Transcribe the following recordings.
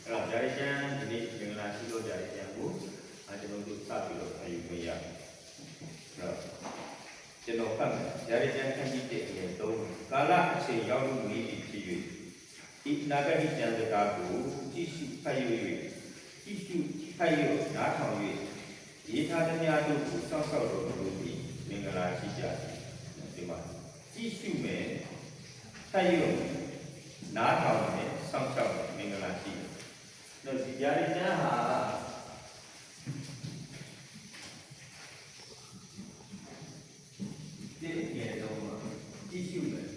အဲ့တော့ဂျာရီကျန်ဒီနေ့မင်္ဂလာရှိလို့ဂျာရီကျန်ကိုကျွန်တော်တို့စပြီးတော့အယူခွင့်ရအဲ့တော့ကျွန်တော်ဖတ်မယ်ဂျာရီကျန်ခန်းကြီးတဲ့ရေ3ကာလအချိန်ရောက်လို့မြည်ပြီးဖြစ်၍ဤနာဂတိကျန်စကားကိုကြည့်ရှုဖတ်၍ကြည့်ရှုဖတ်၍နားထောင်၍ရေးထားသမျှတို့ကိုစောင့်ရှောက်တော်မူပြီးမင်္ဂလာရှိကြသည်ဒီမှာကြည့်ရှုမယ်ဖတ်၍နားထောင်မယ်စောင့်ရှောက်မင်္ဂလာရှိတယ်ဒီဂျာရီကျန်ဟာဒီရေတော့ကြည့်ရှုမယ်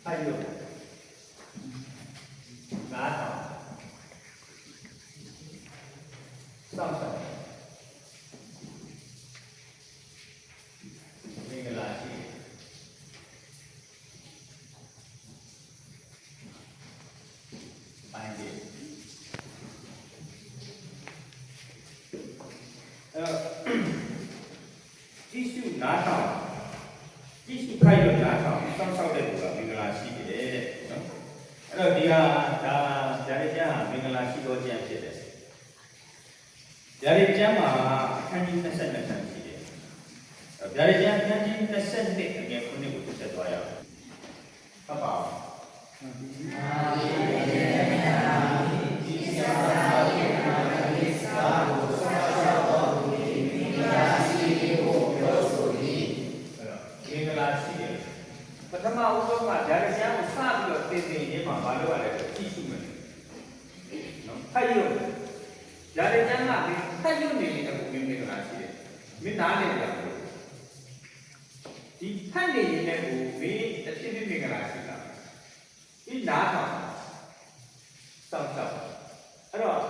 ဖတ်၍နားထောင်စောင့်ရှောက်မင်္ဂလာရှိပိုင်းဒီကြည့်ရှုနားထောင်ကြည့်ရှုခိုက်ရနားထောင်စောင့်ရှောက်တဲ့သူကမင်္ဂလာရှိတယ်နော်အဲ့တော့ဒီဟာဒါဂျာရီကျမ်းဟာမင်္ဂလာရှိတော်ကျမ်းဖြစ်တယ်ဂျာရီကျမ်းမှာအခန်းကြီး22ခန်းရှိတယ်ဂျာရီကျမ်းအခန်းကြီး22အငယ်9ကိုဆက်သွားရအောင်ဟုတ်ပါပထမဦးဆုံးကဂျာရီကျမ်းကိုစပြီးတော့သင်ရင်းမှာမလုပ်ရလဲကြည့်ရှုမယ်နော်ဖတ်ရုံဂျာရီကျမ်းကဖတ်ရုံနေနေတဲ့ပုံမျိုးမျိုးလာရှိတယ်မင်းနားလည်ကြလို့ဒီဖတ်နေရင်လည်းကိုမင်းတစ်ဖြစ်ဖြစ်မင်္ဂလာရှိတာဒီနားထောင်စောင့်ရှောက်အဲ့တော့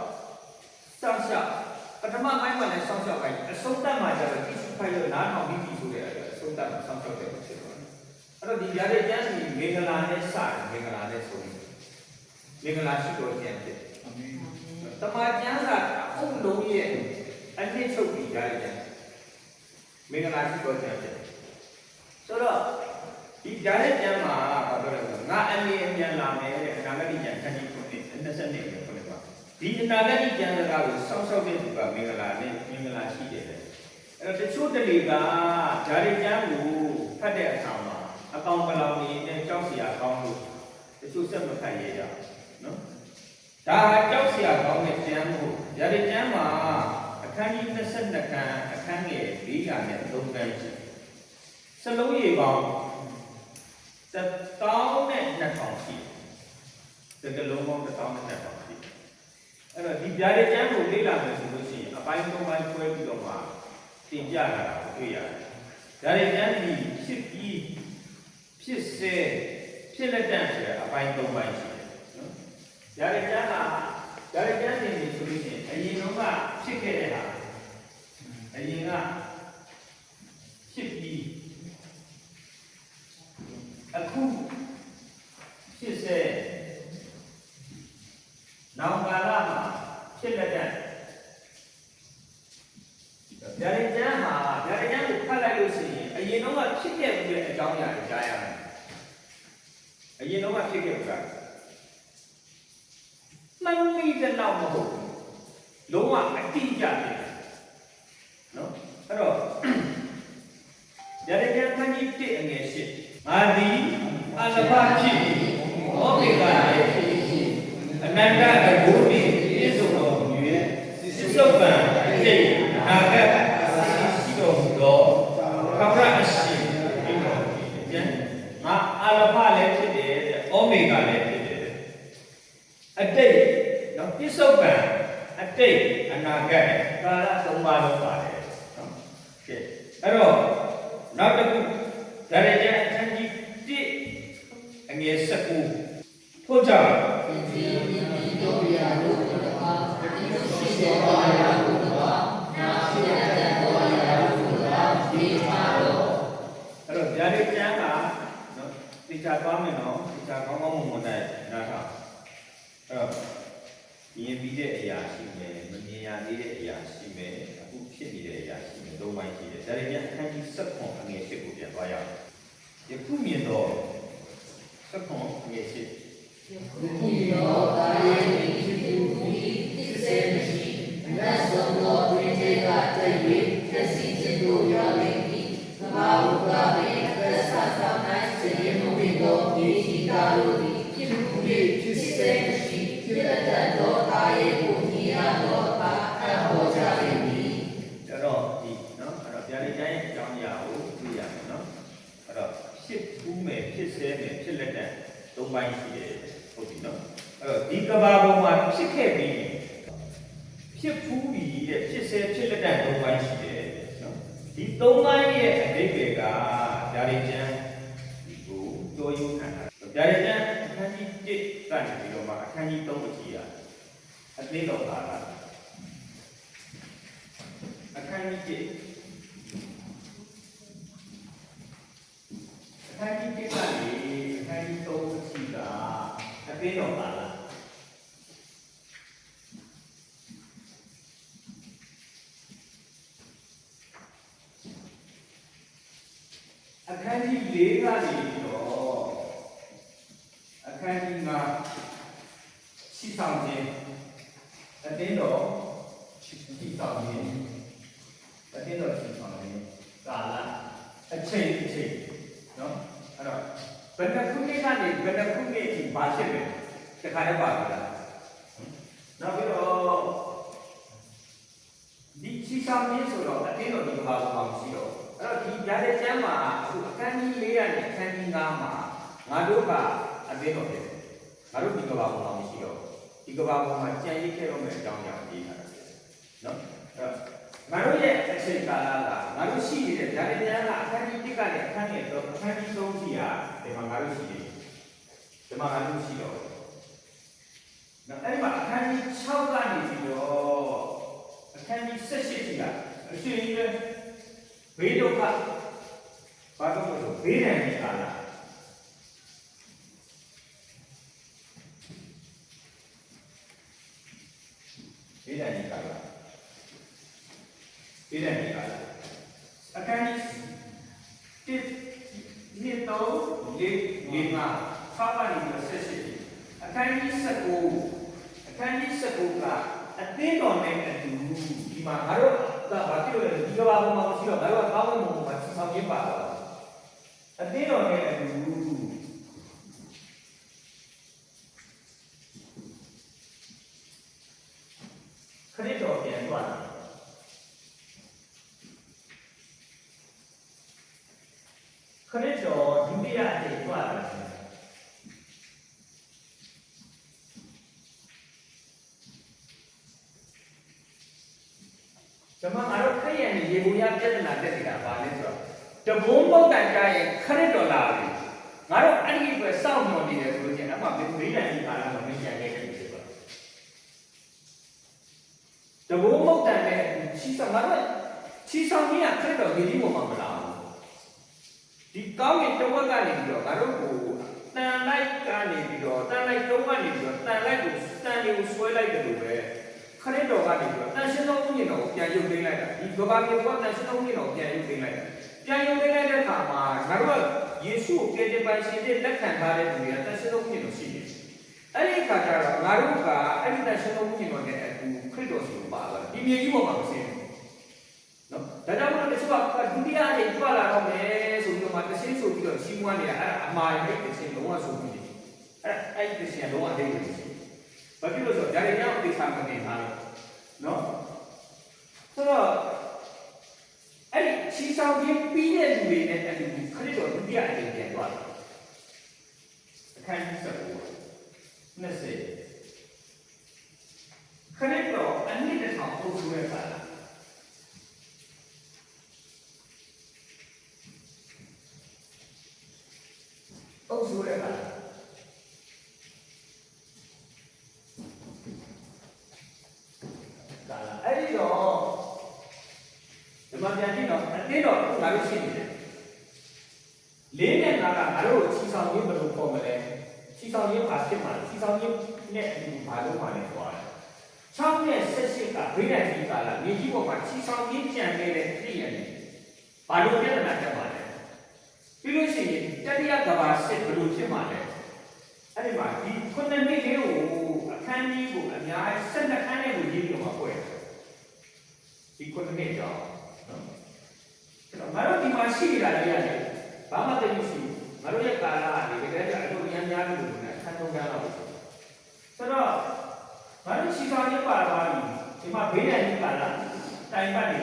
စောင့်ရှောက်ပထမပိုင်းမှာလည်းစောင့်ရှောက်ပိုင်းအဆုံးသတ်မှာကျတော့ကြည့်ရှုဖတ်ရုံနားထောင်ပြီးပြီဆိုတဲ့အဆုံးသတ်မှာစောင့်ရှောက်တယ်ဖြစ်တော့အဲ့တော့ဒီဂျာရီကျမ်းစီမင်္ဂလာနဲ့စတယ်မင်္ဂလာနဲ့ဆိုရင်မင်္ဂလာရှိတော်ကျမ်းဖြစ်အာမင်တမန်ကျမ်းစာအုပ်လုံးရဲ့အနှစ်ချုပ်ပြီးဂျာရီကျမ်းမင်္ဂလာရှိတော်ကျမ်းဖြစ်ဆိုတော့ဒီဂျာရီကျမ်းမှာဘာပြောလဲငါအမြင်အမြန်လာမယ်တဲ့အနာဂတ်ကျမ်းခန်းကြီးခုနှစ်22ခုနှစ်ပါဒီအနာဂတ်ကျမ်းစကားကိုစောင့်ရှောက်တဲ့သူကမင်္ဂလာနဲ့မင်္ဂလာရှိတယ်အဲ့တော့တချို့တလေကဂျာရီကျမ်းကိုဖတ်တဲ့အခါမှာအကောင်ပလောင်နေနဲ့ကြောက်စရာကောင်းလို့တချို့စက်မခံရကြနော်ဒါကြောက်စရာကောင်းတဲ့ကျမ်းကိုဂျာရီကျမ်းမှာအခန်းကြီး22ခန်းအခန်းငယ်400နဲ့3ခန်းရှိစလုံးရေပေါင်း10,200ရှိတယ်တကလုံးပေါင်း10,200ရှိအဲ့တော့ဒီဂျာရီကျမ်းကိုလေ့လာမယ်ဆိုလို့ရှိရင်အပိုင်း3ပိုင်းခွဲပြီးတော့မှသင်ပြလာတာကိုတွေ့ရတယ်ဂျာရီကျမ်းဒီဖြစ်ပြီးဖြစ်စေဖြစ်လက်တန့်ဆိုတဲ့အပိုင်း3ပိုင်းရှိတယ်နော်ဂျာရီကျမ်းကဂျာရီကျမ်းနေဆိုလို့ရှိရင်အရင်ကဖြစ်ခဲ့တဲ့ဟာအရင်ကဖြစ်ပြီးအခုဖြစ်စေနောက်ကာလမှာဖြစ်လက်တန့်ဂျာရီကျမ်းဟာဂျာရီကျမ်းကိုဖတ်လိုက်လို့ရှိရင်အရင်ကဖြစ်ခဲ့မှုရဲ့အကြောင်းအရာတွေကြားရမယ်အရင်ကဖြစ်ခဲ့တာမှန်မိတဲ့တော့မဟုတ်လုံးဝအတိအကျဖြစ်တယ်နော်အဲ့တော့ဂျာရီကျမ်းခန်းကြီး1အငယ်8ငါသည်အလဖဖြစ်ပြီးဩမေဂလည်းဖြစ်ပြီးအနန္တတကူနှင့်ပြည့်စုံတော်မူ၍သစ္စုပ္ပန်အတိတ်အနာဂတ်ရှိတော်မူသောခပရအရှိဒီမှာပြန်ငါအလဖလည်းဖြစ်တယ်ဩမေဂလည်းဖြစ်တယ်အတိတ်နော်ပြစ္ဆုတ်ပံအတိတ်အနာဂတ်ကာလ3ပါးလုံးပါတယ်နော်ကဲအဲ့တော့နောက်တစ်ခုဒါရကျအခန်းကြီး1အငယ်19ထို့ကြောင့်ဒီတို့ရလို့တော့ရှိစေပါရလို့တော့နာရှိတဲ့တော်ရလို့တော့ဒီပါတော့အဲ့တော့ဒါရကျမ်းကနော်သိချသွားမယ်နော်သိချကောင်းကောင်းမွန်မွန်နဲ့နားထောင်အဲ့တော့မြင်ပြီးတဲ့အရာရှိမယ်မမြင်ရသေးတဲ့အရာရှိမယ်အခုဖြစ်နေတဲ့အရာရှိမယ်၃ပိုင်းရှိတယ်ဒါရကျမ်းအခန်းကြီး7အငယ်8ကိုပြန်သွားရအောင်ယခုမြင်တော့စက္ကွန်ငယ်ရှိ ဒီတော့ဒါရဲ့ဖြစ်မှုဒီဖြစ်စေမရှိအနတ်ဆုံးသောဝိသေကတည်းကသက်စီခြင်းတို့ရောက်နေပြီသဘာဝကပင်အသက်ဆာဆောင်နိုင်စေမှုဝိသောဒီရှိတာတို့သည်ဖြစ်မှုဒီဖြစ်စေမရှိဖြစ်တဲ့တော့ဒါရဲ့ကိုကြီးရတော့တာအဟောကြလိမ့်မည်တော့ဒီနော်အဲ့တော့ဗျာဒိတ်တိုင်းအကြောင်းအရာကိုသိရမယ်နော်အဲ့တော့ဖြစ်ဖူးမယ်ဖြစ်ဆဲမယ်ဖြစ်လက်တဲ့၃ပိုင်းရှိတယ်ဟုတ်ပြီနော်အဲ့တော့ဒီကဘာပေါ်မှာဖြစ်ခဲ့ပြီးဖြစ်ဖူးပြီးတဲ့ဖြစ်ဆဲဖြစ်လက်တဲ့၃ပိုင်းရှိတယ်နော်ဒီ၃ပိုင်းရဲ့အဓိပ္ပာယ်ကဗျာဒိတ်ကျမ်းဒီကိုတိုးရုံခံတာဗျာဒိတ်ကျမ်းအခန်းကြီး1ကနေပြီးတော့မှအခန်းကြီး3ကိုကြည့်ရအသိတော်ပါလားအခန်းကြီး1အခန်းကြီး1ကနေအခန်းကြီး3အထိကအသိတော်ပါလားအခန်းကြီး4ကနေပြီးတော့အခန်းကြီး5ရှိဆောင်ခြင်းအသိတော်ရှိဆောင်ခြင်းအတင်းတော်ရှိဆောင်တယ်ကာလအချိန်နော်အဲ့တော့ဘယ်နှခုနှစ်ကနေဘယ်နှခုနှစ်အထိပါဖြစ်လဲတခါတည်းပါပြီလားနောက်ပြီးတော့ဒီရှိဆောင်ခြင်းဆိုတော့အတင်းတော်ဒီဘာလို့မှမရှိတော့အဲ့တော့ဒီဓာတ်ကျမ်းမှာအခုအခန်းကြီး4ကနေအခန်းကြီး5မှာငါတို့ကအတင်းတော်ဖြစ်ငါတို့ဒီကဘာလို့မှမရှိတော့ဒီကဘာပေါ်မှာကြံရစ်ခဲ့တော့မယ့်အကြောင်းကြောင့်ရေးထားတာနော်အဲ့တော့ငါတို့ရဲ့အချိန်ကာလကငါတို့ရှိနေတဲ့ဓာတ်တရားကအခန်းကြီး1ကနေအခန်းကြီး3အခန်းကြီး3ကြီးဟာဒီမှာငါတို့ရှိနေဒီမှာငါတို့ရှိတော့နော်အဲ့ဒီမှာအခန်းကြီး6ကနေပြီးတော့အခန်းကြီး18ကြီးကအရှင်ကြီးပဲဘေးဒုက္ခဘာလို့လဲဆိုဘေးဒဏ်ကြီးကာလဘေးဒဏ်ကြီးကာလဒီတဲ့နေရာအခန်းကြီး1 2 3 4 5 6ပါးနေပြီးဆက်ရှိအခန်းကြီး19အခန်းကြီး19ကအသင်းတော်နဲ့အတူဒီမှာငါတို့ကဘာဖြစ်လို့လဲဒီကဘာပေါ်မှာမရှိတော့ငါတို့ကကောင်းတဲ့ဘုံမှာဆောင်ပြပါတော့အသင်းတော်နဲ့အတူခရစ်တော်ပြန်သွားတယ်ခရစ်တော်ဒုတိယအကြိမ်သွားတယ်ဓမ္မငါတို့ခရိယန်ရေဘူးရပြဿနာတက်နေတာပါလဲဆိုတော့တဘုံပုတ်တန်ကြရင်ခရစ်တော်လာပြီငါတို့အဲ့ဒီအတွက်စောင့်မျှော်နေတယ်ဆိုလို့ချင်းအမှဘေးဒဏ်ကြီးပါလာတော့မင်းကြံခဲ့တယ်ဆိုတော့တဘုံပုတ်တန်နဲ့ချီဆောင်ငါတို့ချီဆောင်ကြီးကခရစ်တော်ဒီဒီပေါ်မှာမလာဘူးဒီကောင်းကင်တဝက်ကနေပြီးတော့ငါတို့ကိုတန်လိုက်ကနေပြီးတော့တန်လိုက်တုံးကနေပြီးတော့တန်လိုက်ကိုတန်လေးကိုဆွဲလိုက်တယ်လို့ပဲခရစ်တော်ကနေပြီးတော့တန်ရှင်းသောဝိညာဉ်တော်ကိုပြန်ရုပ်သိမ်းလိုက်တာဒီကဘာမြေပေါ်တန်ရှင်းသောဝိညာဉ်တော်ကိုပြန်ရုပ်သိမ်းလိုက်တာပြန်ရုပ်သိမ်းလိုက်တဲ့အခါမှာငါတို့ကယေရှုကိုကယ်တင်ပိုင်ရှင်တဲ့လက်ခံထားတဲ့သူတွေကတန်ရှင်းသောဝိညာဉ်တော်ရှိတယ်အဲ့ဒီအခါကျတော့ငါတို့ကအဲ့ဒီတန်ရှင်းသောဝိညာဉ်တော်နဲ့အတူခရစ်တော်စီကိုပါလာဒီမြေကြီးပေါ်မှာမဆင်းဘူးနော်ဒါကြောင့်မို့လို့တချို့ကဒုတိယအကြိမ်ကြွလာတော့မယ်ဆိုပြီးတော့မှတရှင်းဆိုပြီးတော့ရှင်းမွမ်းနေတာအဲ့ဒါအမှားရိပ်တရှင်းလုံးဝဆိုပြီးတယ်အဲ့ဒီတရှင်းလုံးဝဒိတ်တယ်ဘာဖြစ်လို့ဆိုတော့ဒါတွေကြောင့်သိစားမနေတာနော်ဆိုတော့အဲ့ဒီချီဆောင်ခြင်းပြီးတဲ့လူတွေနဲ့အတူခရစ်တော်ဒုတိယအကြိမ်ပြန်သွားတယ်အခန်းကြီး19 20ခရစ်တော်အနည်းတစ်ထောင်ပို့ဆိုရပါလားအုပ်ဆိုရပါလားအဲ့ဒီတော့ဒီမှာပြန်ကြည့်တော့အတင်းတော်ငါတို့ရှိနေတယ်လေးနဲ့ငါကငါတို့ချီဆောင်ရေးဘယ်လိုပေါ်မလဲချီဆောင်ရေးဘာဖြစ်မှာလဲချီဆောင်ရေးနဲ့အတူဘာလို့မှလဲဆိုတော့6နဲ့18ကဗိဓာန်ကြီးကာလမြေကြီးပေါ်မှာချီဆောင်ရေးကြံနေတဲ့ပြည့်ရတယ်ဘာလို့ပြဿနာတက်မှာလဲပြီးလို့ရှိရင်တတိယကဘာစစ်ဘယ်လိုဖြစ်မှာလဲ အဲ့ဒီမှာဒီခုနှစ်နှစ်လေးကိုအခန်းကြီးကိုအများကြီး12ခန်းလေးကိုရေးပြီးတော့ဖွဲ့ဒီခုနှစ်နှစ်ကြောင်းနော်အဲ့တော့ငါတို့ဒီမှာရှိနေတာလေးရတယ်ဘာမှတည်းမရှိငါတို့ရဲ့ကာလကနေတကယ်တော့အလုပ်များများလို့နဲ့အခန်းသုံးခန်းလောက်ဆိုတော့ငါတို့ရှိဆောင်ရပါသွားပြီဒီမှာဘေးဒဏ်ကြီးကာလတိုင်ပတ်နေ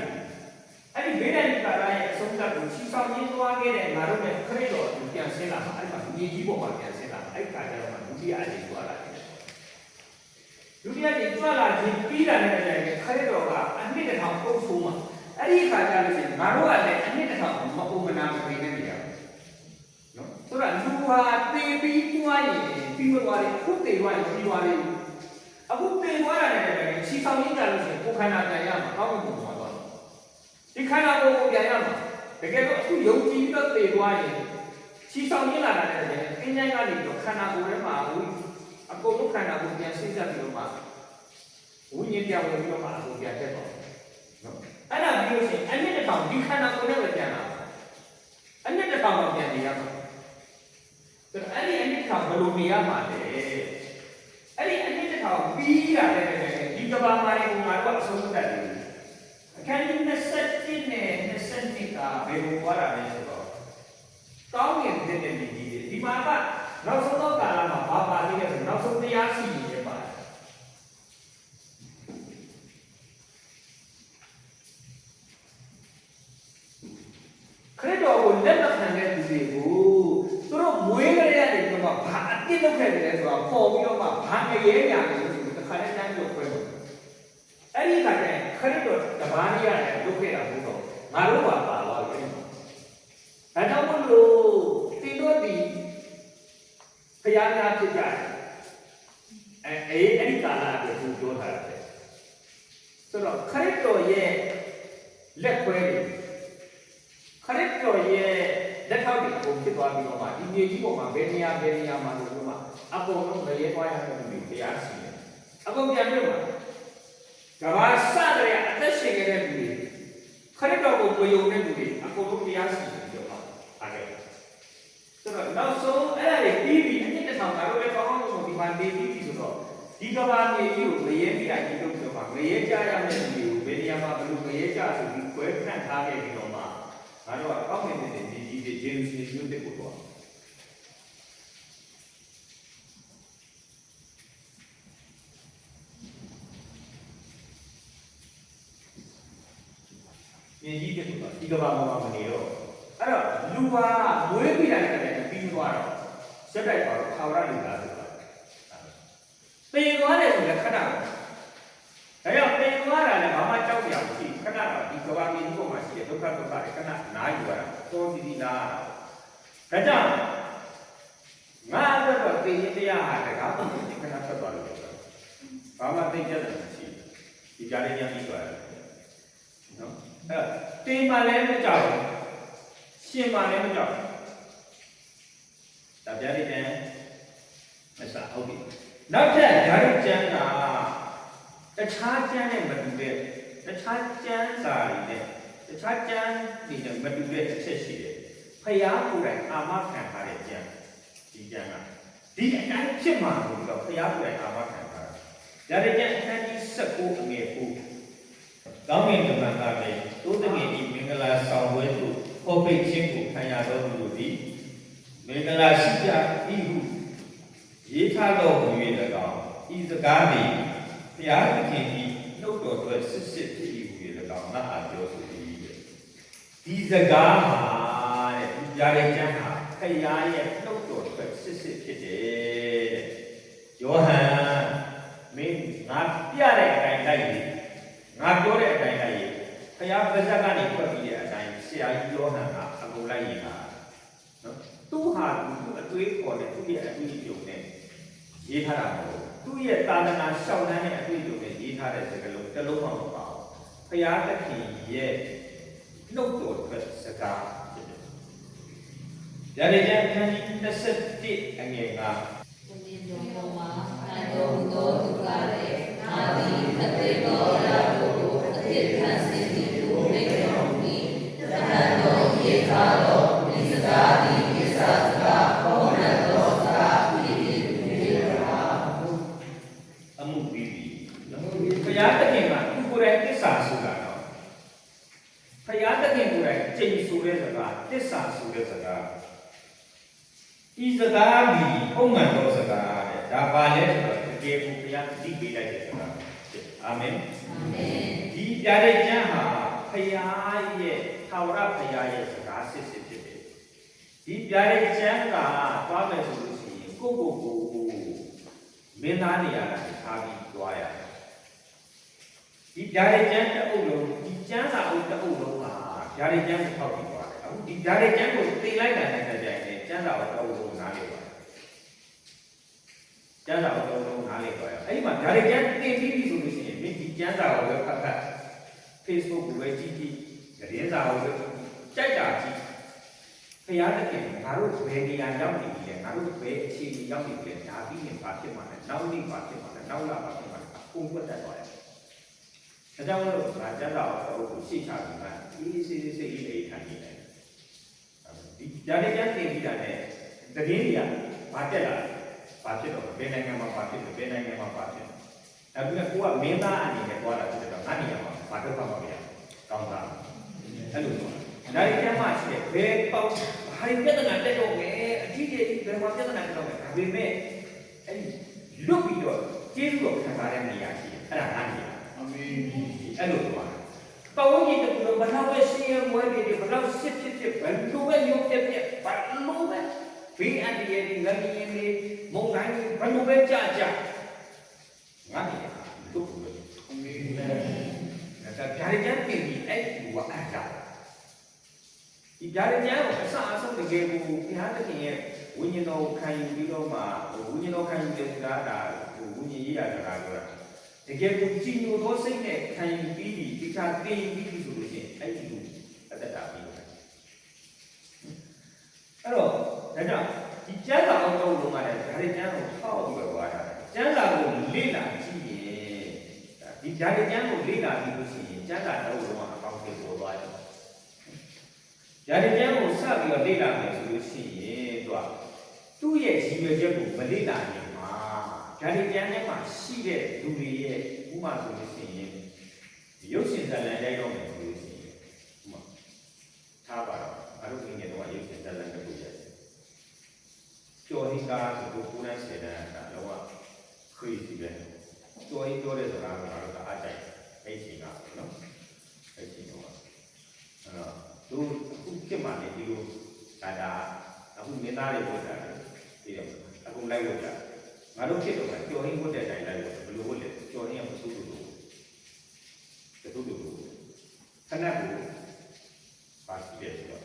အဲ့ဒီဘေးဒဏ်ကြီးကာလရဲ့အဆုံးသတ်ကိုရှိဆောင်ရင်းသွားခဲ့တဲ့ငါတို့ရဲ့ခရစ်တော်ကိုပြန်ဆင်းလာမှာအဲ့ဒီမှာမြေကြီးပေါ်မှာပြန်ဆင်းလာအဲ့ဒီကာလကျတော့ဒုတိယအချိန်သွားလာတယ်ဒုတိယအချိန်သွားလာခြင်းပြီးတာနဲ့တည်းကခရစ်တော်ကအနှစ်တစ်ထောင်ပုံဆိုးမှာအဲ့ဒီခါကျလို့ရှိရင်ငါတို့ကလည်းအနှစ်တစ်ထောင်မပုံမနာမပေးနေရဘူးနော်ဆိုတော့လူဟာတေပြီးတွားရင်ပြီးမသွားတယ်ခုတေသွားရင်ပြီးသွားတယ်အခုတေသွားတာနဲ့တည်းကချီဆောင်ရင်းကြလို့ရှိရင်ကိုယ်ခန္ဓာပြန်ရမှာကောင်းမှုပုံသွားဒီခန္ဓာကိုယ်ကိုပြန်ရမှာတကယ်တော့အခုယုံကြည်ပြီးတော့တေသွားရင်ချီဆောင်ရင်းလာတာနဲ့တည်းကအင်းကျိုင်းကနေတော့ခန္ဓာကိုယ်ထဲမှာအကုန်လုံးခန္ဓာကိုယ်ပြန်စိတ်ဆက်ပြီးတော့မှဝိညာဉ်ပြောင်းဝင်ပြီးတော့မှအကုန်ပြန်တက်သွားနော်အဲ့ဒါပြီးလို့ရှိရင်အနှစ်တစ်ထောင်ဒီခန္ဓာကိုယ်နဲ့ပဲပြန်လာအနှစ်တစ်ထောင်တော့ပြန်နေရမှာဆိုတော့အဲ့ဒီအနှစ်တစ်ထောင်ဘယ်လိုနေရမှာလဲအဲ့ဒီအနှစ်တစ်ထောင်ပြီးတာလည်းဒီကဘာမာရီကိုငါတို့အဆုံးသတ်တယ်အခန်းကြီး27နဲ့22ကဘယ်လိုသွားတာလဲဆိုတော့ကောင်းကင်တဲ့ဒီမှာကနောက်ဆုံးတော့ကာလမှာဘာပါသေးလဲဆိုနောက်ဆုံးတရားရှိနေတယ်ပါခရစ်တော်ကိုလက်မခံတဲ့သူတွေကိုသူတို့မွေးကြရတဲ့ဒီမှာဘာအပြစ်လုပ်ခဲ့တယ်ဆိုတာပေါ်ပြီးတော့မှဘာငရဲညာတယ်လို့တခါတည်းတန်းပြောခွဲလို့အဲ့ဒီခါကျရင်ခရစ်တော်တပါးကြီးရတယ်လုပ်ခဲ့တာဘုတော့ငါတို့ပါသွားတယ်ဒါကြောင့်မို့လို့ဒီတို့ဒီဘုရားများဖြစ်ကြတယ်အဲ့ဒီကာလကိုသူပြောထားတယ်ဆိုတော့ခရစ်တော်ရဲ့လက်ခွဲတွေခရစ်တော်ရဲ့လက်ထောက်တွေအကုန်ဖြစ်သွားပြီးတော့မှဒီမြေကြီးပေါ်မှာဘယ်နေရာမှာလို့ပြောမှအကုန်လုံးမရဲသွားရတဲ့လူတွေတရားရှိတယ်အကုန်ပြန်ပြတ်မှာကဘာစတဲ့ရအသက်ရှင်နေတဲ့လူတွေခရစ်တော်ကိုကိုယုံတဲ့လူတွေအကုန်လုံးတရားရှိတယ်ပြောပါအားခဲ့ဆိုတော့နောက်ဆုံးအဲ့ဒါတွေပြီးအနှစ်တစ်ထောင်ငါတို့လည်းကောင်းကောင်းဆုံးဒီမှာနေပြီးဆိုတော့ဒီကဘာမြေကြီးကိုမရဲပြရကြီးလို့ပြောပါမရဲကြရမယ့်လူတွေကိုဘယ်နေရာမှာဘယ်လိုမရဲကြဆိုပြီးခွဲခန့်ထားခဲ့ပြီးတော့မှငါတို့ကကောင်းကင်တဲ့ဒီဂျေရုဆလင်မြို့တက်ကိုတော့မြေကြီးတက်ကိုတော့ဒီကဘာမှာမနေတော့အဲ့တော့လူဟာမွေးပြီးတိုင်းနဲ့ပြီးသွားတော့စက်တိုက်ပါတော့ခါဝရလူသားဆိုတာပေသွားတယ်ဆိုလည်းခဏဒါကြောင့်ပေသွားတာလည်းဘာမှကြောက်ကြရမရှိခဏတော့ဒီကဘာမြေကြီးပေါ်မှာရှိတဲ့ဒုက္ခတွေခဏနားယူရတာတော်စီနားဒါကြောင့်ငါတော့သိရင်တရားဟာတကားခဏထွက်သွားလို့ဘာမှသိကြတယ်မရှိဒီကြားလေးညှိသွားတယ်နော်အဲ့တင်မှလည်းမကြောက်ရှင်မှလည်းမကြောက်ဒါပြရတဲ့မစားဟုတ်ပြီနောက်ထပ်ဓာတ်ကျမ်းကတခြားကျမ်းနဲ့မတူတဲ့တခြားကျမ်းစာတွေနဲ့တခြားကျမ်းတွေနဲ့မတူတဲ့အချက်ရှိတယ်ဖယားကိုယ်တိုင်အာမခံထားတဲ့ကျမ်းဒီကျမ်းကဒီအတိုင်းဖြစ်မှာလို့တော့ဖယားကိုယ်တိုင်အာမခံထားတယ်ဒါတဲ့ကျမ်းအခန်းကြီး19အငယ်9ကောင်းကင်ဗမာကလည်းသိုးတငယ်ဒီမင်္ဂလာဆောင်ပွဲသို့ဟောပိတ်ခြင်းကိုခံရတော်မူလို့ဒီမင်္ဂလာရှိကြဤဟုရေးထားတော်မူ၍၎င်းဤစကားသည်ဘုရားသခင်၏နှုတ်တော်အတွက်စစ်စစ်ဖြစ်၏ဟူ၍၎င်းငါအားပြောဆိုသည်ဒီစကားမှာတဲ့ဒီကြားတဲ့ကျမ်းဟာဘုရားရဲ့နှုတ်တော်အတွက်စစ်စစ်ဖြစ်တယ်တဲ့ယောဟန်မင်းငါပြတဲ့အတိုင်းလိုက်ပြီငါပြောတဲ့အတိုင်းလိုက်ရင်ဘုရားဗဇက်ကနေထွက်ပြီးတဲ့အတိုင်းဆရာကြီးယောဟန်ကအကုန်လိုက်ရင်ဟာနော်သူဟာသူအတွေးခေါ်တဲ့သူရဲ့အတွေးအကြုံနဲ့ရေးထားတာမဟုတ်သူ့ရဲ့သာသနာရှောက်လန်းတဲ့အတွေ့အကြုံနဲ့ရေးထားတဲ့စကားလုံးတစ်လုံးမှမပါဘူး။ဘုရားသခင်ရဲ့နှုတ်တော်အတွက်စကားဖြစ်တယ်။ဒါနဲ့ကျမ်းခန်းကြီး27အငယ်9ဒီလိုမျိုးမှာအတော်တော်သူကလည်းအာဒီအတေတော်ရာတို့ကိုအတိတ်ခံစီတီကိုမိတ်တော်မူပြီးတခါတော့ရေးထားတော့ဒီစကားဒီကိစ္စစကားဟောတဲ့တော်စကားပြီးပြီး ဟုတ်မှန်သောစကားတဲ့ဒါပါလဲဆိုတော့တကယ်ကိုဘုရားကြည့်ပေးလိုက်တဲ့စကားအာမင်ဒီပြတဲ့ကျမ်းဟာဘုရားရဲ့ထာဝရဘုရားရဲ့စကားစစ်စစ်ဖြစ်တယ်ဒီပြတဲ့ကျမ်းကသွားမယ်ဆိုလို့ရှိရင်ကိုမင်းသားနေရာကနေထားပြီးသွားရတယ်ဒီပြတဲ့ကျမ်းတအုပ်လုံးဒီကျမ်းစာအုပ်တအုပ်လုံးဟာပြတဲ့ကျမ်းကိုထောက်ပြီးသွားတယ်အခုဒီပြတဲ့ကျမ်းကိုသိလိုက်တာနဲ့တည်းကြိုင်နဲ့ကျမ်းစာအုပ်တအုပ်လုံးနားလေပါကျမ်းစာအုပ်တအုပ်လုံးနားလေပါအဲ့ဒီမှာပြတဲ့ကျမ်းသိပြီးပြီဆိုလို့ရှိရင်ဒီကျမ်းစာကိုပဲဖတ် Facebook ကိုပဲကြည့်သတင်းစာကိုပဲကြိုက်တာကြည့်ဘုရားသခင်ငါတို့ဘယ်နေရာရောက်နေပြီလဲငါတို့ဘယ်အခြေအနေရောက်နေပြီလဲဒါပြီးရင်ဘာဖြစ်မှာလဲနောက်နေ့ဘာဖြစ်မှာလဲနောက်လဘာဖြစ်မှာလဲပုံပွက်တတ်သွားတယ်ဒါကြောင့်မို့လို့ငါကျမ်းစာကိုရှေ့ချပြီးမှအေးစေးစေးလေးခံနေတယ်ဒီဒါနဲ့ကျမ်းသင်ပြီးတာနဲ့တကယ်ကြီးကဘာတက်လာလဲဘာဖြစ်တော့ဘယ်နိုင်ငံမှာဘာဖြစ်လဲဘယ်နိုင်ငံမှာဘာဖြစ်လဲအခုကကိုကမင်းသားအနေနဲ့သွားတာဖြစ်တော့ငါနေရာမှာဘာတော့မှမရကောင်းတာအဲ့လိုဆိုတာဒါရီကျမ်းမှာရှိတယ်ဘယ်ပေါက်ဟာရီပြဿနာတက်တော့မယ်အကြီးကြီးဘယ်မှာပြဿနာတက်တော့မယ်ဒါပေမဲ့အဲ့လွတ်ပြီးတော့ကျေးဇူးတော်ခံစားတဲ့နေရာရှိတယ်အဲ့ဒါငါနေရာအာမင်အဲ့လိုဆိုတာပတ်ဝန်းကျင်တူဘယ်လောက်ပဲရှင်းရမွေးနေတယ်ဘယ်လောက်စစ်ဖြစ်ဘယ်လိုပဲရုပ်ဖြစ်ဘယ်လိုပဲဘေးအန္တရာယ်တွေငလျင်တွေမုန်တိုင်းတွေဘယ်လိုပဲကြာငါနေရာတို့အာမင်ဒါပြရကြပြင်ပြီးအဲ့ဒီကအားကြဒီပြရကြကိုအစအဆုံးတကယ်ကိုဘုရားသခင်ရဲ့ဝိညာဉ်တော်ခံယူပြီးတော့မှဝိညာဉ်တော်ခံယူတဲ့စကားဒါဝိညာဉ်ရေးရစကားပြောတာတကယ်ကိုကြည်ညိုသောစိတ်နဲ့ခံယူပြီးဒီချာသိပြီးဆိုလို့ရှိရင်အဲ့ဒီလိုအတ္တတာပြီးတယ်အဲ့တော့ဒါကြောင့်ဒီကျမ်းစာအုပ်လုံးကလည်းဒါတွေကျမ်းကိုထောက်ပြီးတော့သွားတာကျမ်းစာကိုလေ့လာကြည့်ရင်ဒီဒါတွေကျမ်းကိုလေ့လာပြီးလို့ရှိရင်ကျမ်းစာတော့လုံးဝအကောင်းကြီးပေါ်သွားတယ်ဒါတွေကျမ်းကိုစပြီးတော့လေ့လာမယ်ဆိုလို့ရှိရင်သူ့ရဲ့ရည်ရွယ်ချက်ကိုမလေ့လာရင်မှာဒါတွေကျမ်းထဲမှာရှိတဲ့လူတွေရဲ့ဥပမာဆိုလို့ရှိရင်ရုပ်ရှင်ဇာတ်လမ်းတိုင်းတော့မယ်ဆိုလို့ရှိရင်ဥပမာထားပါတော့အရုပ်ငယ်တော့ရုပ်ရှင်ဇာတ်လမ်းတစ်ခုရတယ်ကျော်ဟိကာဆိုတော့ကိုယ်နဲ့ဆက်တာတော့ခရီးစီပဲကျော်ဟိပြောတဲ့စကားကတော့အားကြိုက်အဲ့ဒီကနော်အဲ့ဒီတော့အဲ့တော့သူအခုဖြစ်မှလည်းဒီလိုဒါအခုမင်းသားတွေပြောတာဒီတော့အခုလိုက်လို့ကြငါတို့ဖြစ်တော့ကျော်ဟိဝတ်တဲ့အတိုင်းလိုက်လို့ဘယ်လိုဝတ်လဲကျော်ဟိကမစိုးလို့တူတူခဏကိုပါစီတယ်ဆိုတော့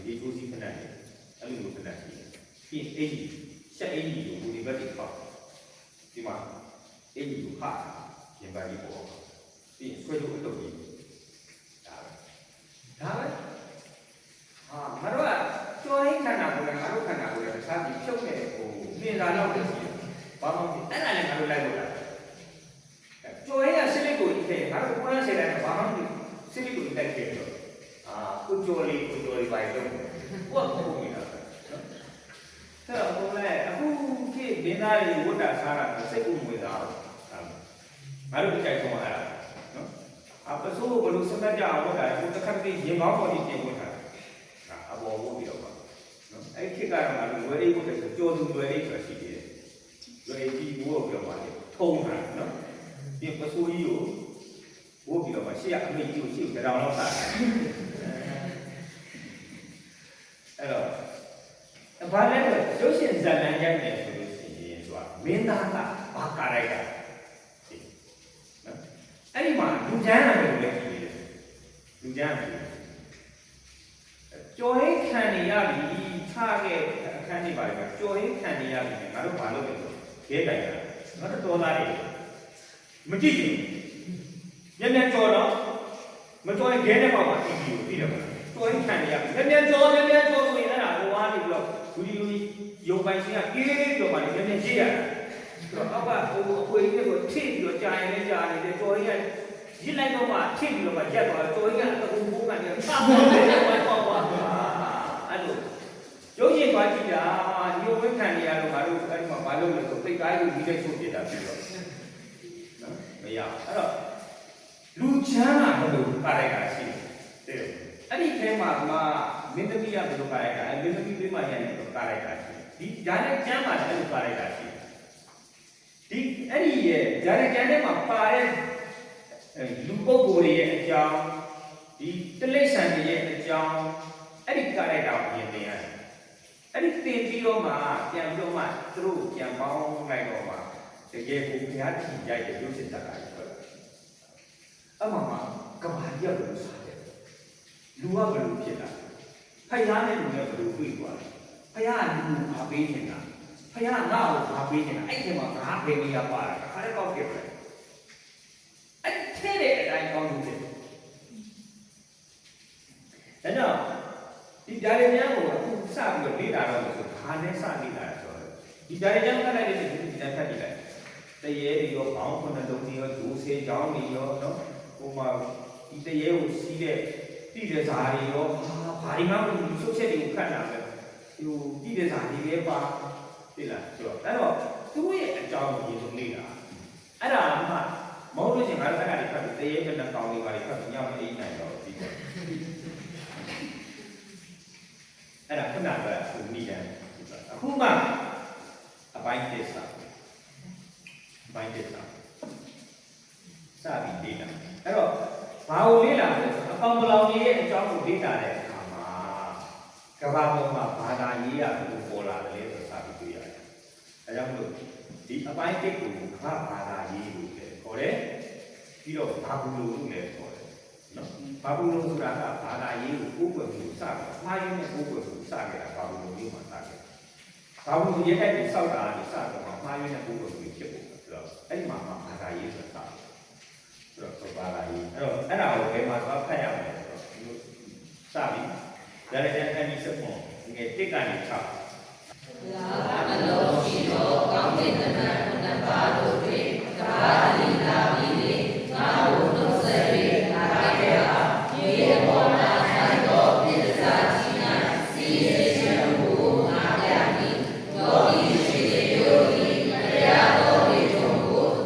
ဒီကိုစီခဏနေအဲ့လိုခဏစီပြီးအင်းကြီးဆက်အင်းကြီးကိုဒီဘက်ကိုပေါ့ဒီမှာအင်းကြီးကိုခါရင်ပါပြီးပေါ့ပြီးဆွဲလို့အတော့ကြီးဒါပဲငါတို့ကကျော်ဟိခန္ဓာကိုယ်နဲ့ငါတို့ခန္ဓာကိုယ်နဲ့တခြားပြီးဖြုတ်တဲ့ဟိုမြင်လာတော့တယ်ရှိတယ်ဘာမှမဖြစ်အဲ့ဒါလည်းငါတို့လိုက်လို့တာကျော်ဟိကစိလိကိုကြီးခဲ့ငါတို့ကိုယ်နဲ့ဆက်လိုက်တော့ဘာမှမဖြစ်စိလိကိုကြီးလိုက်ခဲ့တော့ကိုကျော်လေးပါတော့ကိုယ့်ကိုယ်ကိုနေတာနော်အဲ့တော့ဘုရားအခုခေတ်ဒင်းသားတွေဝတ်တာစားတာစိတ်ကူးဝင်တာငါတို့ကြိုက်ဆုံးအဲ့ဒါနော်ပစိုးဘလို့စမကြအောင်ဝတ်တာကိုတစ်ခါတည်းရင်ကောင်းပေါ်ကြီးပြင်ဝတ်တာအပေါ်ဝတ်ပြီးတော့ပါနော်အဲ့ခေတ်ကတော့ငါတို့လွယ်လေးဝတ်တယ်ဆိုကြော်သူလွယ်လေးဆိုတာရှိသေးတယ်လွယ်ကြီးဝတ်ပြောပါလေထုံးတာနော်ဒီပစိုးကြီးကိုဝတ်ပြီးတော့မှရှေ့ကအမေကြီးကိုရှေ့ကတောင်လောက်စားတယ်အဲ့တော့ဘာလဲဆိုရုပ်ရှင်ဇာတ်လမ်းရိုက်နေဆိုလို့ရှိရင်ဆိုတာမင်းသားကဘာကာရိုက်တာနော်အဲ့ဒီမှာလူချမ်းတယ်လို့လည်းကြည့်ရတယ်လူချမ်းတယ်ကျော်ဟိခံနေရပြီထားခဲ့အခန်းကြီးပါလေကျော်ဟိခံနေရပြီငါတို့ဘာလုပ်လဲဆိုရဲတိုင်တာငါတို့တော်သားတွေမကြည့်ဘူးမြန်မြန်ကျော်တော့မကျော်ရင်ခဲတဲ့ဘောမှာကြည့်ပြီးပြီးတယ်ပေါ့ကျော်ဟိခံနေရပြီမြန်မြန်ကျော်ဆိုရင်အဲ့ဒါဟိုအားနေပြီးတော့လူရုံပိုင်ရှင်ကပြေးပြီးတော့မှလည်းမြန်မြန်ကြည့်ရတယ်တော့အောက်ကဟိုအခွေကြီးကိုထိပြီးတော့ကြာရင်လည်းကြာနေတယ်ကျော်ဟိကရစ်လိုက်တော့မှထိပြီးတော့မှရက်သွားကျော်ဟိကအကူဘုံကနေပါပေါ်တယ်ပေါ့အဲ့လိုရုပ်ရှင်သွားကြည့်တာဒီဝိခံနေရတော့ငါတို့အဲ့ဒီမှာဘာလုပ်လဲဆိုတိတ်ကားကိုဒီတဲ့ချုပ်ပြတာပြီးတော့နော်မရအဲ့တော့လူချမ်းတာဘယ်လိုကာရိုက်တာရှိတယ်အဲ့ဒီထဲမှာကမ မင်းသမီးကဘယ်လိုကာလိုက်တာမင်းသမီးပေးမှရနေတော့ကာလိုက်တာရှိဒီဓာတ်နဲ့ကျမ်းမှာလည်းအဲ့လိုကာလိုက်တာရှိဒီအဲ့ဒီရဲ့ဓာတ်နဲ့ကျမ်းထဲမှာပါတဲ့လူပုဂ္ဂိုလ်တွေရဲ့အကြောင်းဒီတိရစ္ဆာန်တွေရဲ့အကြောင်းအဲ့ဒီကာလိုက်တာကိုမြင်နေရတယ်အဲ့ဒီသင်ပြီးတော့မှပြန်ပြီးတော့မှသူတို့ပြန်ပေါင်းလိုက်တော့မှတကယ်ကိုဘုရားထင်ရိုက်တဲ့ရုပ်ရှင်တက်တာတွေပြောတာအမှန်မှာကဘာရက်လို့စားတယ်လူကဘယ်လိုဖြစ်လာဖယားနဲ့လူနဲ့ဘယ်လိုတွေ့သွားလဲဖယားကလူကိုဘာပေးနေတာဖယားကငါ့ကိုဘာပေးနေတာအဲ့ဒီမှာငါဘယ်နေရာပါတာခါလေးကောက်ခဲ့တယ်အဲ့ထဲတဲ့အတိုင်းကောင်းလို့ဖြစ်တယ်ဒါကြောင့်ဒီဓာရီကျမ်းကိုအခုစပြီးတော့လေ့လာတော့ဆိုဘာနဲ့စလေ့လာရဆိုတော့ဒီဓာရီကျမ်းခက်လိုက်တဲ့ဒီဓာတ်ဖတ်ကြည့်လိုက်တရေတွေရောဘောင်းခုနှစ်လုံးတွေရောဒူးဆေးကြောင်းတွေရောနော်ဟိုမှာဒီတရေကိုစီးတဲ့တိရဇာတွေရောဘာဒီမှာကိုချုပ်ချက်တွေကိုခတ်လာတယ်ဟိုတိရဇာတွေလည်းပါသိလားဆိုတော့အဲ့တော့သူ့ရဲ့အကြောင်းကိုရေဆုံးလေ့လာအဲ့ဒါမှမဟုတ်လို့ချင်းငါတို့အဲ့ဒါတွေဖတ်ပြီးတရေပဲနဲ့ကောင်းလေးပါတွေဖတ်ပြီးညောင်းနေနိုင်တော့ဒီပေါ့အဲ့ဒါခုနကသူမိတယ်အခုမှအပိုင်းသစ္စာအပိုင်းသစ္စာစပြီးလေ့လာအဲ့တော့ဘာကိုလေ့လာလဲဆိုအကောင်ပလောင်ကြီးရဲ့အကြောင်းကိုလေ့လာတဲ့အခါမှာကဘာပေါ်မှာဘာသာရေးရဘယ်လိုပေါ်လာတယ်လဲဆိုစပြီးတွေ့ရတယ်အဲကြောင့်မို့ဒီအပိုင်းတစ်ကိုဘာသာရေးလို့လည်းခေါ်တယ်ပြီးတော့ဘာဘူးလို့လည်းခေါ်တယ်နော်ဘာဘူးလို့ဆိုတာကဘာသာရေးကိုကိုယ်ွယ်မှုစတယ်မှားရင်းနဲ့ကိုယ်ွယ်မှုစခဲ့တာဘာဘူးလို့မျိုးမှာစခဲ့ဘာဘူးလို့ရဲ့အဲ့ဒီစောက်တာကနေစတော့မှားရင်းနဲ့ကိုယ်ွယ်မှုဖြစ်ဖို့ဆိုတော့အဲ့ဒီမှာဘာသာရေးဆိုတာစတယ်ဆိုတော့ဘာသာရေးအဲ့တော့အဲ့ဒါကိုဘယ်မှာသွားဖတ်ရမလဲဆိုတော့ဒီလိုစပြီးဒါလည်းအဲ့ဒီစက်ပေါ်ဒီကတစ်ကနေ6လာမလို့ရှိတော့ကောင်းတဲ့တမန်နှစ်ပါးတို့တွင်ကာလီလာပြီးလေငါ့ကိုနှုတ်ဆက်၍လာခဲ့တာမြေပေါ်မှာဆိုင်တော်ပြစ္ဆာကြီး၌စီစေခြင်းကိုငါပြပြီးယောဂီရှိတဲ့ယောဂီတရားတော်တွေကို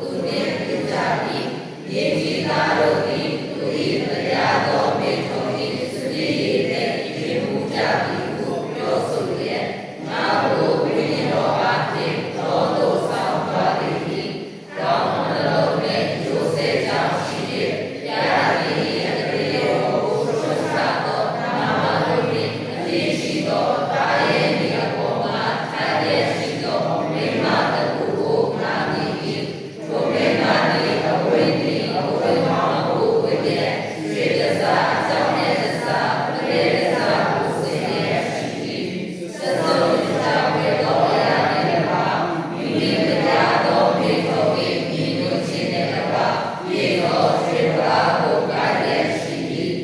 သူနှင့်ပြုကြပြီးမြေကြီးသားတို့သည်သူ၏တရားတော်မေထုံ၏စတိရည်နဲ့ပြုမှုကြပြီးဟုပြောဆိုလျက်ငါတို့ဝိညာဉ်တော်အားဖြင့်တော်တို့ဆောင်သွားသည်၏ကောင်းမလို့နဲ့ကျိုးစေကြောင်းရှိ၍တရားရည်၏အတရားကိုဆွတ်ဆသောနာမတော်၏အသေးရှိသောတာရဲ့ဒီအပေါ်မှာထားရရှိသောမိမတကူကိုငါမြည်ပြီးထိုမိမသည်အဝိသည်အဝိမောင်ကိုဝိတဲ့ရွေတစားအကြောင်းနဲ့တစားပရိတစားကိုစင်ရရှိပြီးစသောတာဝေတော်ရတဲ့ပါမိမိတရားတော်မေတော်၏ညီညွတ်ခြင်းနဲ့တပါမြေတော်ရွှေပါကိုကားရရှိပြီး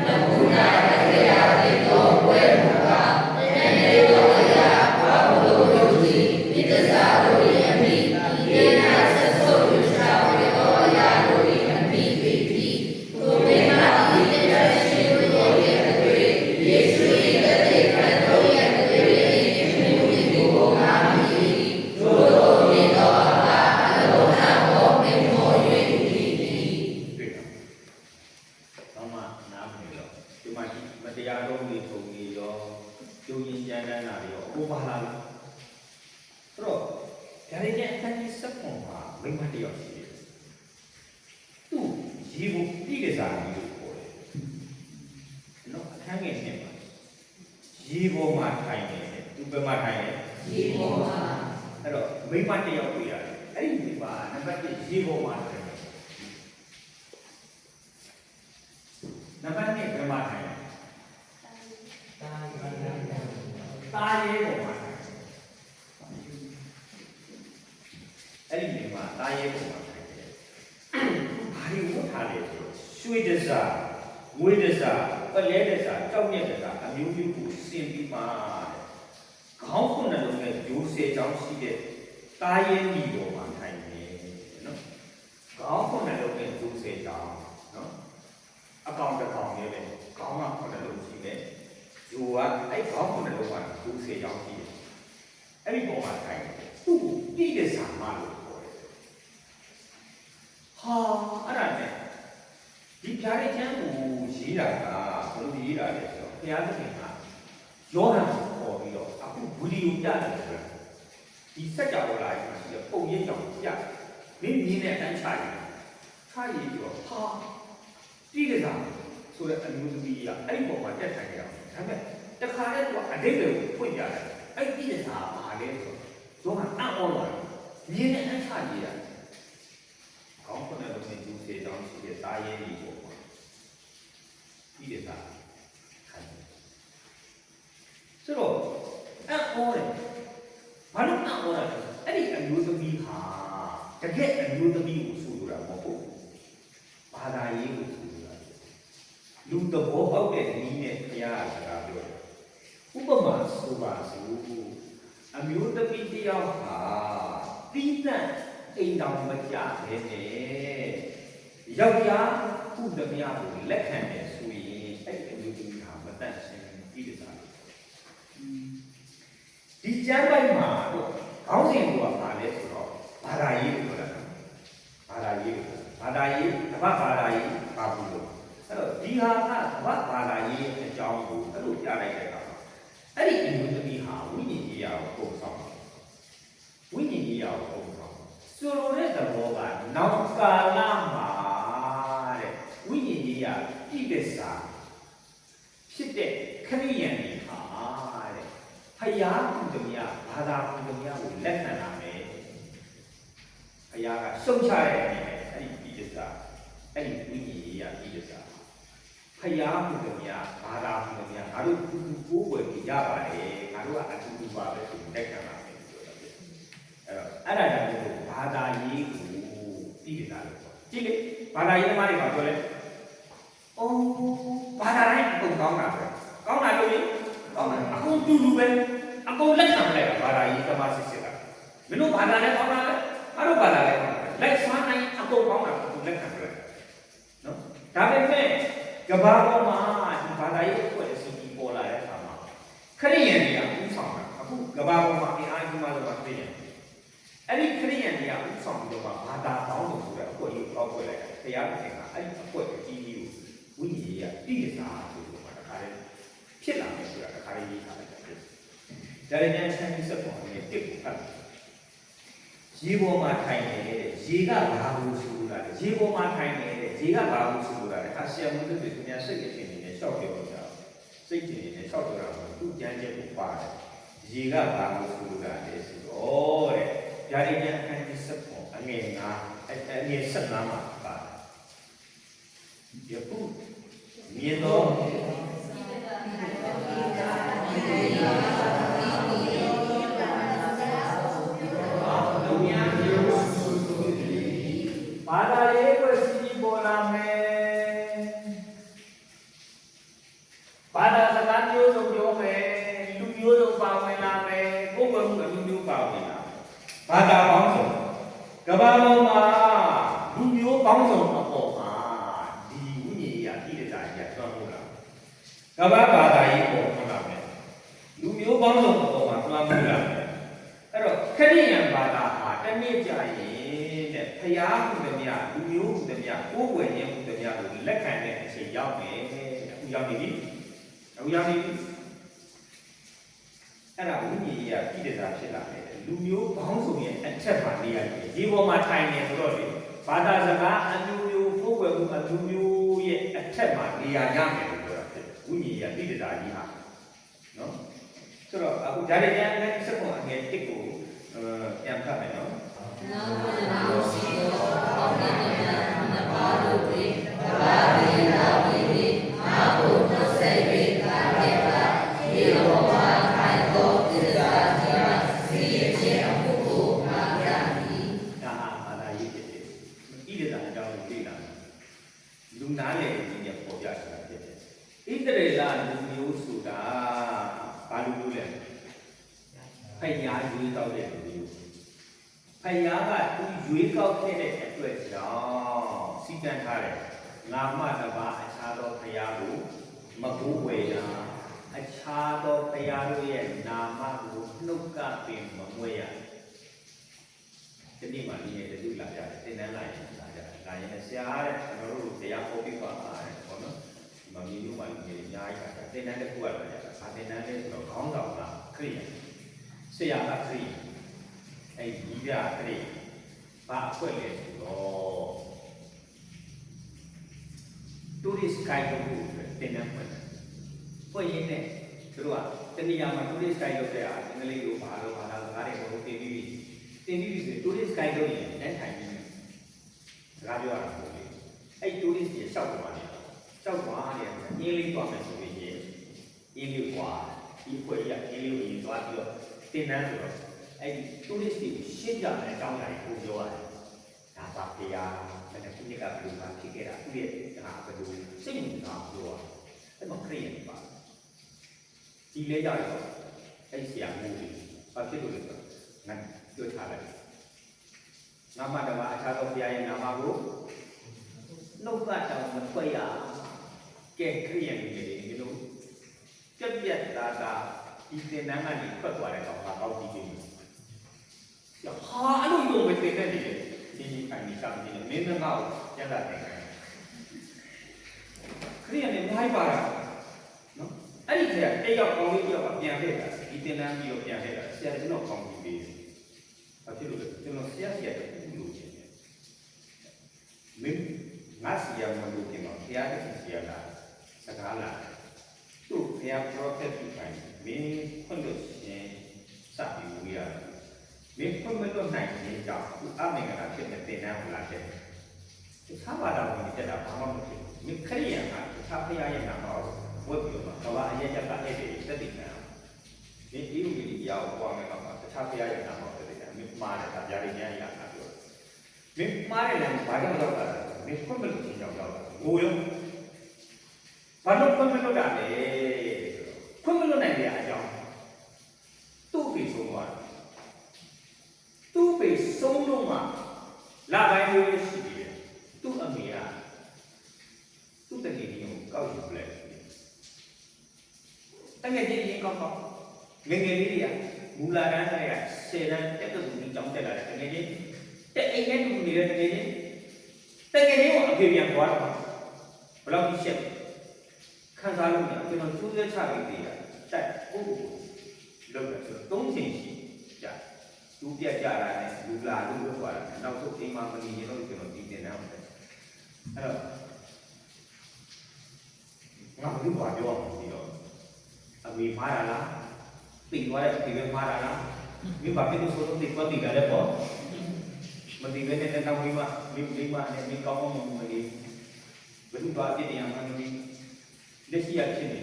နမုနာတရားတဲ့တော်ဝဲမူကတည်းနေတော်ရာဘာလို့လို့ဒီမိတ္တစာတို့၏အမိဒီနာဆက်ဆိုရရှာဝေတော်ရာတို့၏အမိပေပြီးသူမေမသည်တရားရှိတော်ရဲ့အတွေ့ယေရှု၏တည်းခံတော်ရဲ့အတွေ့၏မြင့်မြတ်ကိုငါမြည်တို့တော်မြေတော်အားအလုံးစုံသောမေမော၍ဒီတွေ့တာတော့မှနားမလည်တော့ဒီမှာမတရားတော်တွေပုံနေရောကျုံရင်ကြမ်းတမ်းတာတွေရောအပေါ်ပါလာလို့ဆိုတော့ဒါတွေနဲ့အတိုင်းစက်ပေါ်မှာမိမတယောက်ရှိတယ်သူရေဘူးတိရစားကြီးလို့ခေါ်တယ်နော်အခန်းငယ်နဲ့ပါရေပေါ်မှာထိုင်နေတယ်သူဘယ်မှာထိုင်လဲဒီပေါ်မှာအဲ့တော့မိမတယောက်တွေ့ရတယ်အဲ့ဒီမိမနံပါတ်1ရေပေါ်မှာထိုင်တယ်နံပါတ်2ဘယ်မှာထိုင်လဲတာရဲပေါ်မှာအဲ့ဒီမိမတာရဲပေါ်မှာထိုင်တယ်ဘာလို့ဝတ်ထားလဲဆိုတော့ရွှေတစားငွေတစားပလဲတစားကြောက်မြက်တစားအမျိုးမျိုးကိုစင်ပြီးပါခေါင်းခုနှလုံးနဲ့ဂျိုးဆယ်ချောင်းရှိတဲ့တာရဲညီပေါ်မှာထိုင်နေနော်ခေါင်းခုနှလုံးနဲ့ဂျိုးဆယ်ချောင်းနော်အကောင်တစ်ကောင်လေးပဲခေါင်းကခုနှလုံးရှိတယ်ဂျိုးကအဲ့ခေါင်းခုနှလုံးကဂျိုးဆယ်ချောင်းရှိတယ်အဲ့ဒီပေါ်မှာထိုင်သူ့ကိုတိရစားမလို့ခေါ်တယ်ဟာအဲ့ဒါနဲ့ဒီဖြားတဲ့ချမ်းကိုရေးတာကဘယ်လိုရေးတာလဲဆိုတော့ဘုရားသခင်က ယောဟန်ကိုခေါ်ပြီးတော့အခုဗီဒီယိုပြတယ်ဆိုတာဒီစက်ကြောလာကြီးမှာရှိတဲ့ပုံရိပ်ကြောင်ပြမင်းမြင်တဲ့အတိုင်းချရည်ပြီးတော့ဟာတိကျတာဆိုတဲ့အမျိုးသမီးကအဲ့ဒီပုံမှာတက်ထိုင်ကြအောင်ဒါပေမဲ့တခါတည်းသူကအတိတ်ကိုဖွင့်ပြတယ်အဲ့ဒီတိကျတာဘာလဲဆိုတော့အံ့ဩလာမြင်တဲ့အတိုင်းချရည်ကောင်းတဲ့လူတွေသူစေတောင်းရှိတဲ့တာရဲကြီးပေါ့တိကျတာဆိုတော့အံ့ဩတယ်ဘာလို့အံ့ဩတာလဲအဲ့ဒီအမျိုးသမီးဟာတကယ်အမျိုးသမီးကိုဆိုလိုတာမဟုတ်ဘူးဘာသာရေးကိုဆိုလိုတာလူသဘောပေါက်တဲ့နည်းနဲ့ဘုရားကစကားပြောတယ်ဥပမာဆိုပါစို့အမျိုးသမီးတယောက်ဟာတိတန့်အိမ်တော်မကြတဲ့နဲ့ယောက်ျားခုတမယကိုလက်ခံတယ်ဆိုရင်အဲ့ဒီအမျိုးသမီးဟာမတန့်ရှင်းပြီးတဲ့စားဒီကျမ်းပိုင်းမှာတော့ခေါင်းစဉ်ကဘာလဲဆိုတော့ဘာသာရေးကိုပြောတာဘာသာရေးတပတ်ဘာသာရေးပါဘူးလို့အဲ့တော့ဒီဟာကတပတ်ဘာသာရေးအကြောင်းကိုအဲ့လိုပြလိုက်တဲ့အခါမှာအဲ့ဒီအမျိုးသမီးဟာဝိညာဉ်ရေးရာကိုပုံဆောင်ဝိညာဉ်ရေးရာကိုပုံဆောင်ဆိုလိုတဲ့သဘောကနောက်ကာလမှာတဲ့ဝိညာဉ်ရေးရာပြည့်တဲ့စာဖြစ်တဲ့ခရိယန်တွေဟာတဲ့ဖယားကုသမီးဘာသာကုသမီးကိုလက်ခံလာမယ်ဖယားကရှုံချတဲ့အနေနဲ့အဲ့ဒီပြည့်တဲ့စာအဲ့ဒီဝိညာဉ်ရေးရာပြည့်တဲ့စာဖယားကုသမီးဘာသာကုသမီးငါတို့ကူကူကိုးကွယ်ကြရပါတယ်ငါတို့ကအတူတူပါပဲဆိုလက်ခံလာမယ်ပြောတာဖြစ်အဲ့ဒါကြောင့်ဘာသာရေးကိုပြည့်တဲ့စာလို့ပြောကြည့်လေဘာသာရေးသမားတွေကပြောလဲအိုးဘာသာတိုင်းအကုန်ကောင်းတာပဲကောင်းတာလို့ကောင်းတယ်အကုန်တူတူပဲအကုန်လက်ခံလိုက်တာဘာသာရေးသမားစစ်စစ်ကမင်းတို့ဘာသာနဲ့ကောင်းတာလဲအဲ့တို့ဘာသာလဲလက်ဆွမ်းနိုင်အကုန်ကောင်းတာကိုလက်ခံလိုက်နော်ဒါပေမဲ့ကဘာပေါ်မှာဒီဘာသာရေးအဖွဲ့အစည်းကြီးပေါ်လာတဲ့အခါမှာခရိယန်တွေကဥဆောင်တာအခုကဘာပေါ်မှာအင်အားကြီးမှလို့ခရိယန်အဲ့ဒီခရိယန်တွေကဥဆောင်ပြီးတော့ဘာသာပေါင်းလို့ဆိုတဲ့အဖွဲ့ကြီးကိုပေါက်ဖွဲ့လိုက်တယ်တရားတော်ကအဲ့ဒီအဖွဲ့အကြီးကြီးကိုဝိညာဉ်ရေးကတည်စားဆိုတော့တခါတည်းဖြစ်လာမယ်ဆိုတာတခါတည်းရေးထားလိုက်တယ်ဒါလည်းဉာဏ်ဆန်းပြီးစက်ပေါ်နေတစ်ကိုဖတ်ရေပေါ်မှာထိုင်နေတဲ့ရေကဘာလို့ဆိုလိုတာလဲရေပေါ်မှာထိုင်နေတဲ့ရေကဘာလို့ဆိုလိုတာလဲအဆရာမတို့တွေသူများစိတ်အရှင်နေနဲ့ရှောက်ပြောကြအောင်စိတ်ကြီးနေရှောက်ပြောတာကသူ့ကြမ်းကျက်ကိုပါတယ်ရေကဘာလို့ဆိုလိုတာလဲဆိုတော့တဲ့ဒါလည်းဉာဏ်ဆန်းပြီးစက်ပေါ်အငယ်ငါအငယ်15မှာပါတယ်ယခုမြင်တော့ဘာသာရေးကိုစီပေါ်လာမယ်ဘာသာစကားမျိုးစုံပြောမယ်လူမျိုးစုံပါဝင်လာမယ်ကိုယ်ကမှုလူမျိုးပါဝင်လာဘာသာပေါင်းစုံကမ္ဘာပေါ်မှာလူမျိုးပေါင်းစုံအပေါ်မှာဒီဝိညာဉ်ရေးအတိအကျကြီးကျွမ်းမှုလာကမ္ဘာဘာသာရေးပေါ်ထွက်လာမယ်လူမျိုးပေါင်းစုံအပေါ်မှာကျွမ်းမှုလာမယ်အဲ့တော့ခရိယန်ဘာသာဟာတနည်းကြရင်တဲ့ဖျားမှုတွေများလူမျိုးမှုတွေများကိုယ်ွယ်ခြင်းမှုတွေများကိုလက်ခံတဲ့အချိန်ရောက်မယ်အခုရောက်နေပြီအဲ့ဒါဝိညာဉ်ရေးကပြည်တဲ့သားဖြစ်လာတယ်လူမျိုးပေါင်းစုံရဲ့အထက်မှာနေရတယ်ဒီပေါ်မှာထိုင်နေဆိုတော့လေဘာသာစကားအမျိုးမျိုးကိုယ်ွယ်မှုအမျိုးမျိုးရဲ့အထက်မှာနေရရမယ်လို့ပြောတာဖြစ်ဝိညာဉ်ရေးကပြည်တဲ့သားကြီးဟာနော်ဆိုတော့အခုဒါတွေညာနဲ့စက်ပေါ်အငယ်တစ်ကိုပြန်ဖတ်မယ်နော်နာမနာရှိသောအောင်းတဲ့ဉာဏ်နှစ်ပါးတို့တွင်တပါးပင်လာပြီးငါ့ကိုနှုတ်ဆက်၍ကာခဲ့ပါဒီလိုမှာခိုင်သောသစ္စာကြီးမှသိရခြင်းအမှုကိုငါရသည်ဒါဟာဘာသာရေးဖြစ်တယ်ဣဒ္ဓတာအကြောင်းကိုသိလာတယ်လူနာလေကြီးနဲ့ပေါ်ပြချတာဖြစ်တယ်ဣသရေလလူမျိုးဆိုတာဘာလူမျိုးလဲဖယားရွေးကောက်တဲ့လူမျိုးဖယားကသူရွေးကောက်ခဲ့တဲ့အတွက်ကြောင့်စီကံထားတယ်ငါမှတပါအခြားသောဖယားကိုမကိုးဝယ်ရအခြားသောဖယားတို့ရဲ့နာမကိုနှုတ်ကပင်မမွေးရဒီနေ့မှဒီနေ့တူလာကြတယ်သင်တန်းလာရင်လာကြတယ်လာရင်ဆရာတဲ့ကျွန်တော်တို့တရားဟောပြီးပါတဲ့ပေါ့နော် မမီတို့မှလူကြီးအများကြီးကတင်တန်းတစ်ခုကတော့ရတာဗာတင်တန်းလေးဆိုတော့ခေါင်းဆောင်ကခရိယာဆရာကခရိယာအဲ့ဒီပြခရိယာဘာအခွက်လဲဆိုတော့တူရစ်ကိုင်းတို့တင်တန်းဖွင့်ရင်းနဲ့သူတို့ကတနည်းအားမှာတူရစ်ကိုင်းလုပ်တဲ့အင်္ဂလိပ်လိုဘာလို့ဘာသာစကားတွေကိုတင်ပြီးဆိုတူရစ်ကိုင်းတို့ရင်တန်းထိုင်ပြီးစကားပြောရတာပေါ့လေအဲ့တူရစ်ကြီးရှောက်သွားတယ်ရှောက်သွားတယ်အင်းလေးသွားမယ်ဆိုပြီးရင်အင်းလေးကွာဒီဖွဲ့ရအင်းလေးကိုရင်သွားပြီးတော့တင်တန်းဆိုတော့အဲ့ဒီတူရစ်ကြီးရှင်းပြတဲ့အကြောင်းအရာကိုပြောရတယ်ဒါပါပြာမနေ့ကခုနှစ်ကဘယ်လိုမှဖြစ်ခဲ့တာသူ့ရဲ့ဒါဘယ်လိုစိတ်ဝင်စားပြောတာအဲ့မှာခရိယန်ပါဒီလေးကြတော့အဲ့ဆရာမျိုးကြီးဘာဖြစ်လို့လဲဆိုတော့ငါပြောထားလိုက်နာမတော်အခြားသောဘုရားရဲ့နာမကိုနှုတ်ကတောင်မထွက်ရကဲခရိယန်ကြီးတွေဒီလိုပြက်ပြက်သားသားဒီသင်္นานကနေထွက်သွားတဲ့ကောင်ကကောက်ကြည့်ပြီးဟာအဲ့လိုရုံပဲသိတဲ့နေတယ်ဒီခိုင်နေစားနေတယ်မင်းငါ့ကိုကျန်တာတယ်ခရိယန်နဲ့မိုင်းပါတာနော်အဲ့ဒီထဲကတယောက်ကောင်းလေးတယောက်ကပြန်ခဲ့တာဒီသင်္นานပြီးတော့ပြန်ခဲ့တာဆရာကျွန်တော်ကောင်းပြီးပြီဘာဖြစ်လို့လဲကျွန်တော်ဆရာတခုလို့ချင်တယ်မင်းငါဆရာမလို့ခင်တော့ဆရာတခုဆရာလာစကားလာသူ့ဘုရား prophet ပြီးခိုင်းမင်းခွင့်လို့ရှင်စပြီးဝေးရတယ်မင်းခွင့်မလို့နိုင်ရင်ကြောင့်သူအမင်္ဂလာဖြစ်တဲ့သင်္นานကိုလာခဲ့တယ်သာဘာသာဝင်တက်တာဘာမှမဖြစ်ဘူးမင်းခရိယန်ကသာဖရာရဲ့နာမကိုဝတ်ပြီးတော့ကဘာအရေးရက်ကအဲ့ဒီတက်တည်နေတာမင်းဒီလိုကြီးတရားကိုပွားမယ်တော့သာဖရာရဲ့နာမကိုတက်တယ်မင်းမှားတယ်ဒါကြရည်ညာရတာပြောမင်းမှားတယ်လည်းဘာကြောင့်ရောက်တာလဲမင်းခွင့်မလို့ချင်းကြောင့်ရောက်တာငိုရောဘာလို့ခွင့်မလို့တာလဲခွင့်မလို့နိုင်တဲ့အကြောင်းသူ့ပြေဆုံးသွားသူ့ပြေဆုံးလို့မှလာပိုင်းမျိုးရှိပြီလေသူ့အမေကသူ့တကယ်ကြီးကိုကောက်ယူပလိုက်တကယ်ကြီးရင်ကောက်ငယ်ငယ်လေးတွေကမူလာတန်းတွေက10တန်းတက်တူကြီးကြောင်းတက်လာတယ်တကယ်ကြီးတက်အိမ်နဲ့တူနေတဲ့တကယ်ကြီးကိုအဖေပြန်သွားတော့ဘယ်လောက်ကြီးရှက်ခံစားလို့မရကျွန်တော်ကျိုးစဲချပြီးသေးတာတက်ဟုတ်လောက်တယ်ဆိုတော့3ချိန်ရှိကြသူပြက်ကြတာနဲ့လူလာလို့ပြောသွားတာနောက်ဆုံးအိမ်မှာမနေရင်တော့ကျွန်တော်ဒီတင်တယ်အဲ့တော့ငါဘယ်လိုပြောအောင်ဒီတော့အမေမားရလားသိသွားတဲ့ဒီပဲမားရလားမင်းဘာဖြစ်လို့ဆိုတော့သိသွားတယ်လည်းပေါ့မသိတဲ့နဲ့တော့မိမနဲ့မင်းကောင်းအောင်မလေးဘယ်လိုပါဖြစ်နေရမှာလဲလက်ရှိရဖြစ်နေ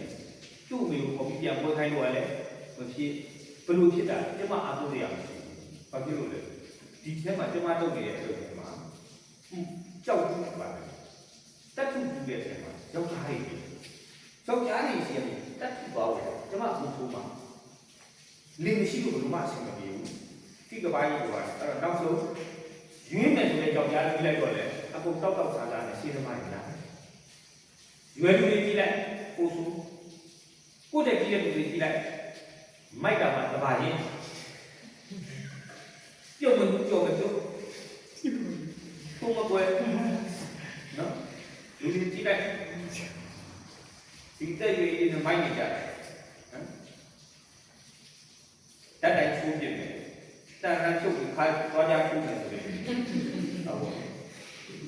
သူ့အမေကိုပေါ်ပြီးပြန်ပွဲခိုင်းလို့လည်းမဖြစ်ဘယ်လိုဖြစ်တာကျမအားကိုးရအောင်ဘာဖြစ်လို့လဲဒီထဲမှာကျမတုတ်နေတဲ့အလုပ်တွေမှာကြောက်ကြပါတယ်တက်ထုပြတဲ့ထဲမှာယောက်ျားတွေရှိတယ်တက်ထုပါဦးကျမဘူးထိုးမှာလင်းမရှိလို့ဘယ်လိုမှအဆင်မပြေဘူးဒီကပိုင်းကိုအဲ့တော့နောက်ဆုံးရင်းမယ်ဆိုတဲ့ယောက်ျားကြီးလိုက်တော့လေအကုန်တောက်စားနဲ့ရှင်းသမားကြီးလားရွယ်လူတွေကြီးလိုက်ကိုစုကိုတဲ့ကြီးတဲ့လူတွေကြီးလိုက်မိုက်တာမှတပါးရင်ပြုတ်မပြုတ်ပုံမကွယ်နော်လူတွေကြီးလိုက်ဒီတဲ့ရွေးနေမိုက်နေကြတယ်တတ်တိုင်းချိုးပြတယ်တာရန်ချုပ်ပြီးခါသွားကြချိုးတယ်ဆိုတယ်ဟုတ်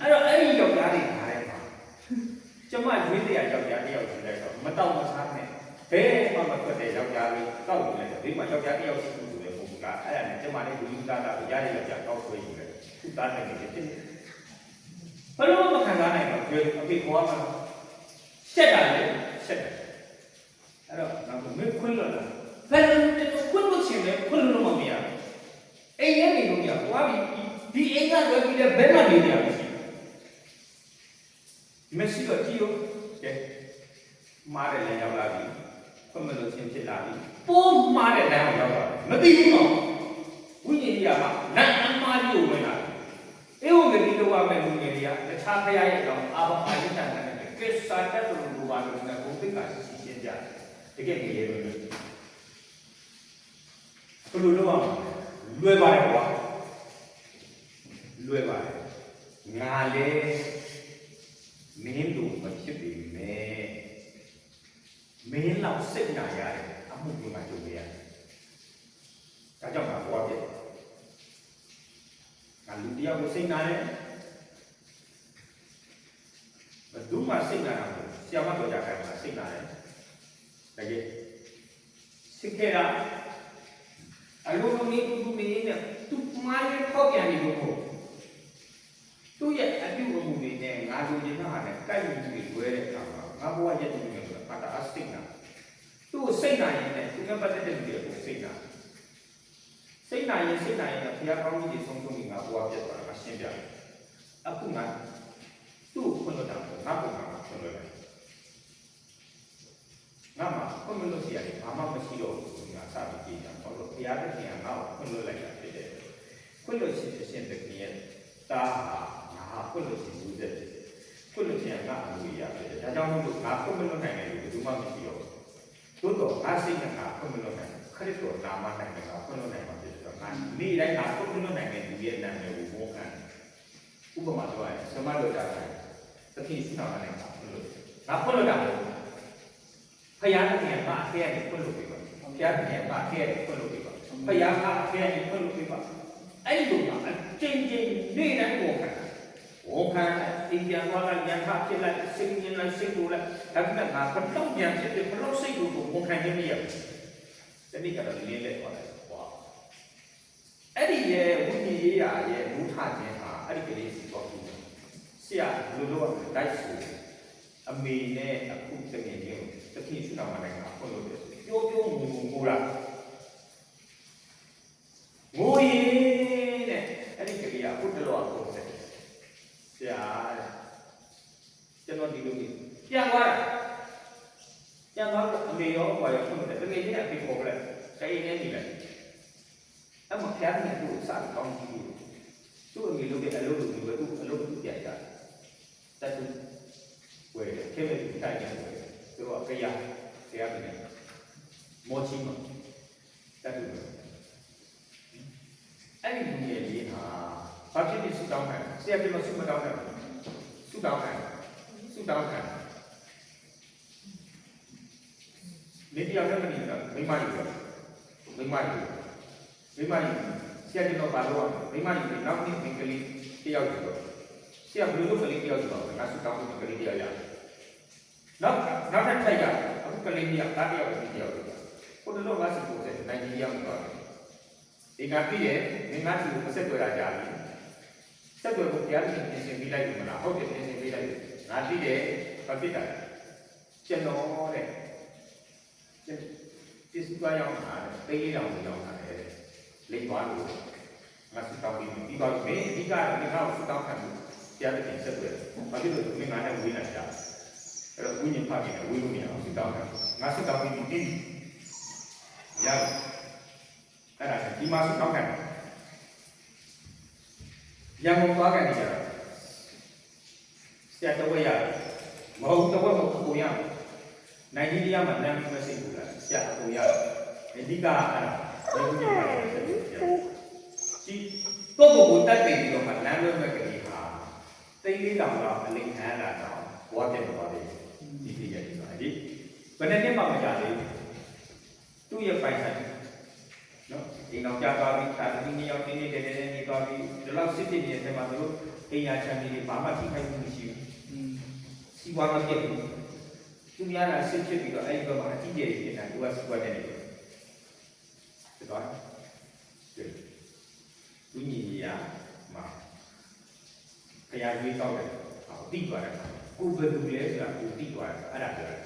အဲ့တော့အဲ့ဒီယောက်ျားတွေခါတဲ့မှာကျမရွေးတဲ့ယောက်ျားတစ်ယောက်ရှိလိုက်တော့မတောက်မစားနဲ့ဘယ်မှမထွက်တဲ့ယောက်ျားလေးတောက်နေတယ်ဒီမှာယောက်ျားတစ်ယောက်ရှိလို့ဆိုတဲ့ပုံကအဲ့ဒါနဲ့ကျမလေးလူကြီးသားသားရတဲ့ယောက်ျားတောက်ဆွေးယူတယ်သူ့သားနိုင်နေတယ်ဘယ်လိုမှခံစားနိုင်တော့ဒီအဖေခေါ်မှာရှက်တာလေရှက်တယ်အဲ့တော့နောက်မင်းခွန်းလို့လားဘယ်လိုခွန်းလို့ချင်းလဲခွန်းလို့မမရအိမ်ထဲနေလို့ရသွားပြီဒီအိမ်ကလွယ်ပြီးတဲ့ဘယ်မှနေကြမရှိမရှိတော့ကြည့်ရောကဲမားတယ်လည်းရောက်လာပြီခွန်းမလို့ချင်းဖြစ်လာပြီပိုးမားတဲ့လမ်းကိုရောက်လာမသိဘူးနော်ဝိညာဉ်ကြီးကမှနတ်အမားကြီးကိုဝင်လာတယ်အေးဟုတ်ကဲ့ဒီလိုပါမယ်လူငယ်တွေကတခြားဖရားရဲ့အကြောင်းအာဘအာယတန်တဲ့ကိစ္စတဲ့လူလူပါလို့ကဘုပိကရှိရှင်းကြတကယ်ကြီးရဲ့လို့ဘယ်လိုလုပ်အောင်လွယ်ပါတယ်ကွာလွယ်ပါတယ်ငါလေမင်းတို့မဖြစ်ပြီမဲ့ မင်းလောက်စိတ်နာရတယ်အမှုမျိုးမှကြုံရဒါကြောင့်ငါပွားပြငါလူတယောက်ကိုစိတ်နာတယ်ဘယ်သူမှစိတ်နာတာမဟုတ်ဆရာမတော်ကြခိုင်းမှာစိတ်နာတယ်တကယ်စိတ်ခဲတာအလိုလိုမျိုးသူမင်းနဲ့သူမိုင်းဖောက်ပြန်နေလို့မဟုတ်သူ့ရဲ့အပြုအမူတွေနဲ့ငါတို့ညီမဟာနဲ့ကိုက်မှုတွေလွဲတဲ့အခါမှာငါဘဝရဲ့တူနေဆိုတာဘာသာအစိတ်နာသူ့ကိုစိတ်နာရင်လည်းသူကပတ်သက်တဲ့လူတွေကိုစိတ်နာစိတ်နာရင်ဘုရားကောင်းကြီးတွေဆုံးဆုံးပြီးငါဘဝပြတ်သွားတာမရှင်းပြဘူးအခုငါသူ့ကိုခွင့်လွှတ်တာပေါ့ငါပုံမှာခွင့်လွှတ်တယ်ငါမှာခွင့်မလွှတ်စီရတယ်ဘာမှမရှိတော့ဘူးငါစပြီးကြည့်ကြတော့ဘုရားတခင်ကငါ့ကိုခွင့်လွှတ်လိုက်တာဖြစ်တယ်ခွင့်လွှတ်ရှင်တခင်ရဲ့တာငါခွင့်လွှတ်ရှင်ဘူးတဲ့ခွင့်လွှတ်ရှင်ငါအမှုရဖြစ်တယ်ဒါကြောင့်မို့လို့ငါခွင့်မလွှတ်နိုင်တဲ့လူဘယ်သူမှမရှိတော့ဘူးသို့တော့ငါစိတ်နဲ့ငါခွင့်မလွှတ်နိုင်ခရစ်တော်နာမနိုင်တယ်ငါခွင့်လွှတ်နိုင်မှာဖြစ်တယ်ငါနေ့တိုင်းငါခွင့်မလွှတ်နိုင်တဲ့လူရဲ့နာမည်ကိုဘောခံဥပမာပြောရရင်စမတော်တာသခင်ရှိတော်နဲ့ငါခွင့်လွှတ်တာဖယားတခင်ကအခဲနဲ့ခွင့်လွှတ်ပေးပါဖယားတခင်ကအခဲနဲ့ခွင့်လွှတ်ပေးပါဖယားကအခဲနဲ့ခွင့်လွှတ်ပေးပါအဲ့ဒီလိုကအကျဉ်းချင်းနေ့တိုင်းဘောခံအင်ဂျန်သွားလိုက်ညံခဖြစ်လိုက်စိတ်ညင်လိုက်စိတ်ကိုလိုက်ဒါကငါဘလို့ညံဖြစ်တယ်ဘလို့စိတ်ကိုဘောခံနေမရဘူးတနည်းကတော့လေးလဲသွားလိုက်ဟောအဲ့ဒီရဲ့ဝိညာဉ်ရေးရာရဲ့မူထခြင်းဟာအဲ့ဒီကလေးစီတော့ဘူးဆရာလူလိုတိုက်ဆိုအမေနဲ့အခုတကယ်ချင်းတခင်ရှိတော်မှာလည်းငါဖွင့်လို့ပြပြောငိုတာငိုရင်းနဲ့အဲ့ဒီကလေးကဘုဒ္ဓတော်ကိုဆက်ဆရာကျွန်တော်ဒီလိုကြီးပြန်သွားအမေရောဘာရောဖွင့်လို့တကယ်ချင်းအဖေပေါ်ပလိုက်တိုင်းနေနေလိုက်အမဖျားနေသူ့စာကောင်းကြည့်သူ့အမေလုပ်တဲ့အလုပ်လုပ်ပြီးသူ့အလုပ်သူပြန်ကြတယ်သူဝယ်ခဲ့မဲ့ဒီတိုင်းနဲ့သူကကြရမယ်မောချီမတတ်တယ်အဲ့ဒီလူငယ်လေးဟာဘာဖြစ်ဖြစ်ဆူတောင်းခံဆရာပြောဆူမတောင်းခံဆူတောင်းခံနေတရားနဲ့မနေတာမိမကြီးဆရာကျွန်တော်ဘာလို့မိမကြီးနောက်နေ့မိန်းကလေးတယောက်อยู่တော့ဆရာဘယ်လိုကလေးတယောက်อยู่တော့ငါဆူတောင်းဖို့ကလေးတယောက်ရနောက်ထပ်ထိုက်ရအခုကလေးကြီးကတားတယောက်ကိုတယောက်ကိုတော့ငါစီကိုတဲ့နိုင်ကြီးရောက်တော့ဒီကပြည့်ရဲ့မင်းငါစီကိုဆက်တွေ့တာကြာပြီဆက်တွေ့ဖို့တရားရှင်ပြင်ဆင်ပေးလိုက်ပြီမလားဟုတ်တယ်ပြင်ဆင်ပေးလိုက်ငါသိတယ်ဘာဖြစ်တာကျွန်တော်တဲ့ဒီစသွားရောက်တာတေးလေးတောင်ရောက်တာလေလိမ့်သွားလို့ငါစတောင်းပြီးတော့မင်းအဓိကဒီကောင်စတောင်းခံလို့တရားရှင်ဆက်တွေ့ဘာဖြစ်လို့မင်းငါနဲ့ဝေးလာကြအဲ့တော့ဝိညာဉ်ဖတ်ပြီးတော့ဝေးလို့မရအောင်စတောင်းခံငါစတောင်းပြီးပြီရတယ်အဲ့ဒါဒီမှာစတောင်းခံရံကုန်သွားခံနေကြတာဆရာတဝက်ရတယ်မဟုတ်တဝက်မဟုတ်ကိုရနိုင်ကြီးတရားမှာနာမည်မရှိဘူးလားဆရာကိုရတယ်အဓိကအဲ့ဒါဒီလိုမျိုးပါတယ်ဒီတော့ကိုတက်တယ်ပြီးတော့မှလမ်းလွဲမဲ့ကလေးဟာတိတ်လေးတောင်တော့အလိမ်ခံလာတော့ဘွားပြတ်သွားတယ်ဒီပြည့်ရတယ်ဆိုအဲဒီဘယ်နဲ့မှမကြသေးဘူးသူ့ရဲ့ပိုင်ဆိုင်နော်ဒီနောက်ကြသွားပြီးဒါဒီနေ့ရောက်နေတယ်နေသွားပြီးဒီလောက်စစ်ဖြစ်နေတဲ့မှာသူတို့အိမ်ယာချမ်းကြီးဘာမှထိခိုက်မှုမရှိဘူးစီးပွားမပြတ်ဘူးသူများကစစ်ဖြစ်ပြီးတော့အဲ့ဒီဘက်မှာအကြီးကျယ်နေတာသူကစီးပွားနေတယ်ဒီတော့ဝိညာဉ်ကြီးမှာခရီးကြီးတောက်တယ်ဟောတိသွားတယ်ကိုယ်ဘယ်သူလဲဆိုတာကိုတိသွားတယ်အဲ့ဒါပြောတယ်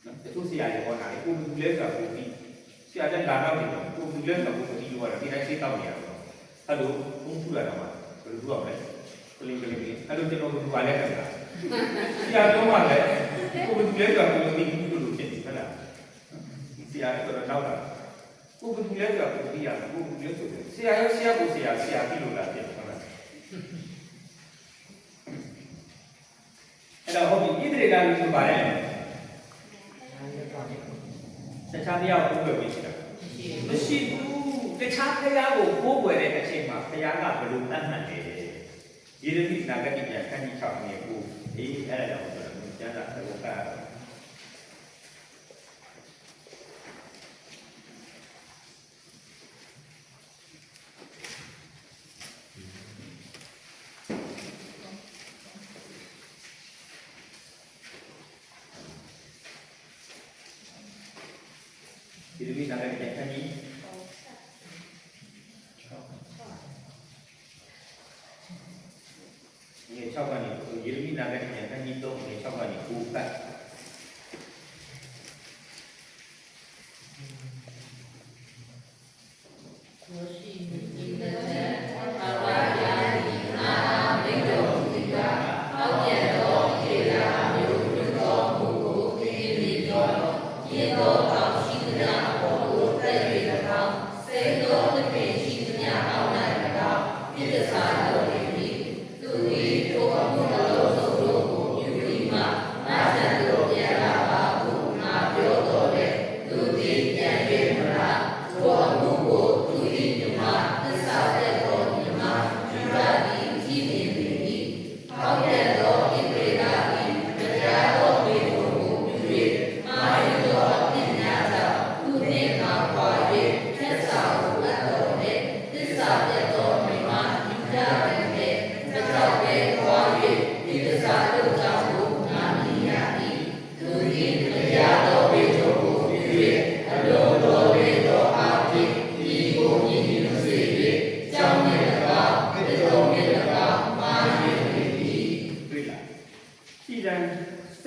နော်တချို့ဆရာတွေဟောတာလေကိုယ်ဘယ်သူလဲဆိုတာကိုတိဆရာတက်လာတော့နေတော့ကိုယ်ဘယ်သူလဲဆိုတာကိုတိလို့ရတယ်ဒီတိုင်းစိတ်တောက်နေရတော့အဲ့လိုဘုံထူလာတော့မှဘယ်လိုထူရမလဲကလေးအဲ့လိုကျွန်တော်တို့ပါလဲတယ်ဆရာတော့မှလည်းကိုယ်ဘယ်သူလဲဆိုတာကိုတိလို့ဖြစ်နေဟုတ်လားဆရာကတော့နောက်လာကိုယ်ဘယ်သူလဲဆိုတာကိုတိရတယ်ကိုယ်ဘယ်သူလဲဆိုတယ်ဆရာရောဆရာကိုဆရာပြီလို့လာဖြစ်ဟုတ်လားအဲ့တော့ဟုတ်ပြီဣသရေလလူဆိုပါတယ်တခြားတရားကိုကိုယ်ပဲရှိတာမရှိဘူးတခြားတရားကိုကိုယ်ွယ်တဲ့အချိန်မှာတရားကဘယ်လိုတတ်မှတ်လဲယေရမိနာဂတိပြန်ခန်းကြီး6နေကိုအေးအဲ့ဒါကြောင့်ဆိုတော့ကျမ်းစာသဘောက ဒီလိုနားလည်းခန်းကြီးဒီ6ကနေယေရမိနာလည်းခန်းကြီး3နဲ့6ကနေ9ပတ်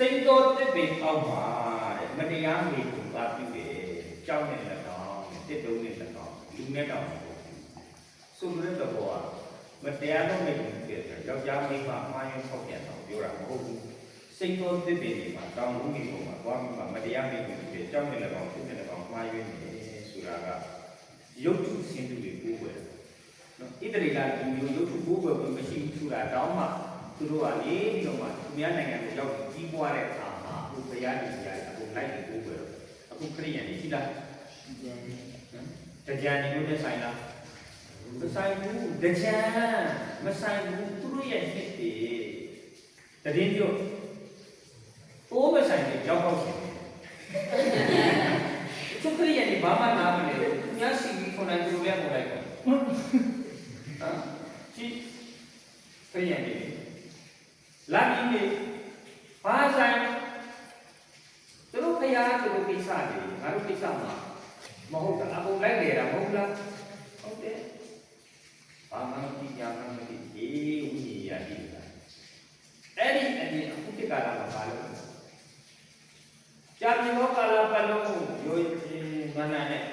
စိတ်တော်တစ်ပင်အောက်မှာတဲ့မတရားမေကူပါပြုတယ်ကြောက်နေလည်းတော့တစ်တုံးနေလည်းတော့လူနဲ့တော့ဆိုလိုတဲ့ဘောကမတရားတော့မေကူတယ်ဆိုတော့ယောက်ျားမိန်းမမှားရင်ဖောက်ပြန်တော့ပြောတာမဟုတ်ဘူးစိတ်တော်တစ်ပင်တွေမှာတောင်းမှုတွေပေါ်မှာသွားပြီးမှမတရားမေကူတယ်ကြောက်နေလည်းတော့ဖြစ်နေလည်းတော့မှားရင်းနေဆိုတာကရုပ်ထုစင်တူတွေပိုးွယ်နော်ဣတရီလာဒီမျိုးရုပ်ထုပိုးွယ်ကိုမရှိဘူးဆိုတာတောင်းမှသူတို့ကနေပြီးတော့မှသူများနိုင်ငံကိုရောက်ပြီးကြီးပွားတဲ့အခါမှာအခုဘုရားကြီးကြီးရတယ်အခုလိုက်ပြီးပို့ပဲအခုခရိယန်ကြီးရှိလားတရားညီတို့နဲ့ဆိုင်လားမဆိုင်ဘူးတရားမဆိုင်ဘူးသူတို့ရဲ့နှစ်တည်းတည်ပြောအိုးမဆိုင်တဲ့ရောက်တော့ရှင်သူခရိယန်ကြီးဘာမှနားမလဲသူများစီပြီးခေါ်နိုင်သူတို့လည်းမလိုက်ဘူးဟမ်ကြည့်ခရိယန်ကြီးလာပြီးနေဘာဆိုင်သူတို့ဖရားသူတို့ကိစ္စတွေငါတို့ကိစ္စမှာမဟုတ်တာအကုန်လိုက်နေတာမဟုတ်လားဟုတ်တယ်ဘာမှမကြည့်ကြမှမသိအေးဝိညာဉ်ရည်လားအဲ့ဒီအရင်အခုတိကလာမှာပါလို့ကြာမြင်သောကာလပတ်လုံးရိုးချင်းမနနဲ့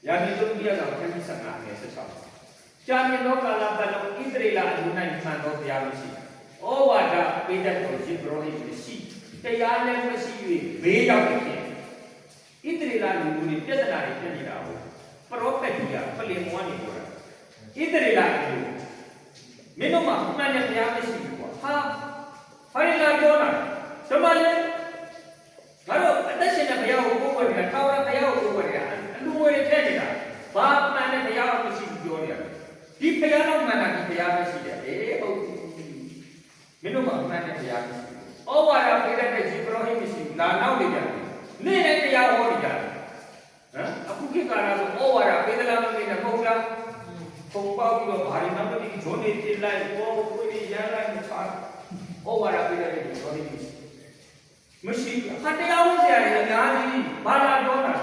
ရာဇီတို့ပြရတော့ခန်းကြီး15နဲ့16ကြာမြင်သောကာလပတ်လုံးဣသရေလအယူ၌မှန်သောတရားမရှိဩဝါဒပေးတတ်တော်ရှင်ဘုရားရှိတရားလည်းမရှိ၍ဘေးရောက်ဖြစ်ဣသရေလလူတွေပြဿနာတွေဖြစ်နေတာကိုပရောဖက်ကြီးကပလင်မွားနေပြောတာဣသရေလလူမင်းတို့မှာမှန်တဲ့တရားမရှိဘူးကွာဟာရီလာပြောတာဓမ္မလည်းငါတို့အသက်ရှင်တဲ့ဘုရားကိုကိုးကွယ်နေတာထာဝရဘုရားကိုကိုးကွယ်နေတာအလူငွေတွေထည့်နေတာဘာမှန်တဲ့ဘုရားမရှိဘူးပြောနေတာဒီဘုရားတော့မှန်တာဒီဘုရားမရှိတယ်ဟုတ်မင်းတို့မှာမှန်တဲ့တရားမရှိဘူး။ဩဝါဒပေးတဲ့ရှင်ဘုရားဟိမရှိဘူး။လာနောက်နေကြတယ်။နေ့တိုင်းတရားဟောနေကြတယ်။ဟမ်အခုခေတ်ကလာဆိုဩဝါဒပေးသလားမပေးနဲ့မဟုတ်လား။ပုံပေါက်ပြီးတော့ဘာတွေမှမသိဂျွန်နေတိလိုက်ဘောကိုယ်ကြီးရမ်းလိုက်မချာ။ဩဝါဒပေးတဲ့ရှင်ဘုရားဟိမရှိဘူး။ဟာတရားဟောဆရာတွေအများကြီးဘာလာပြောတာ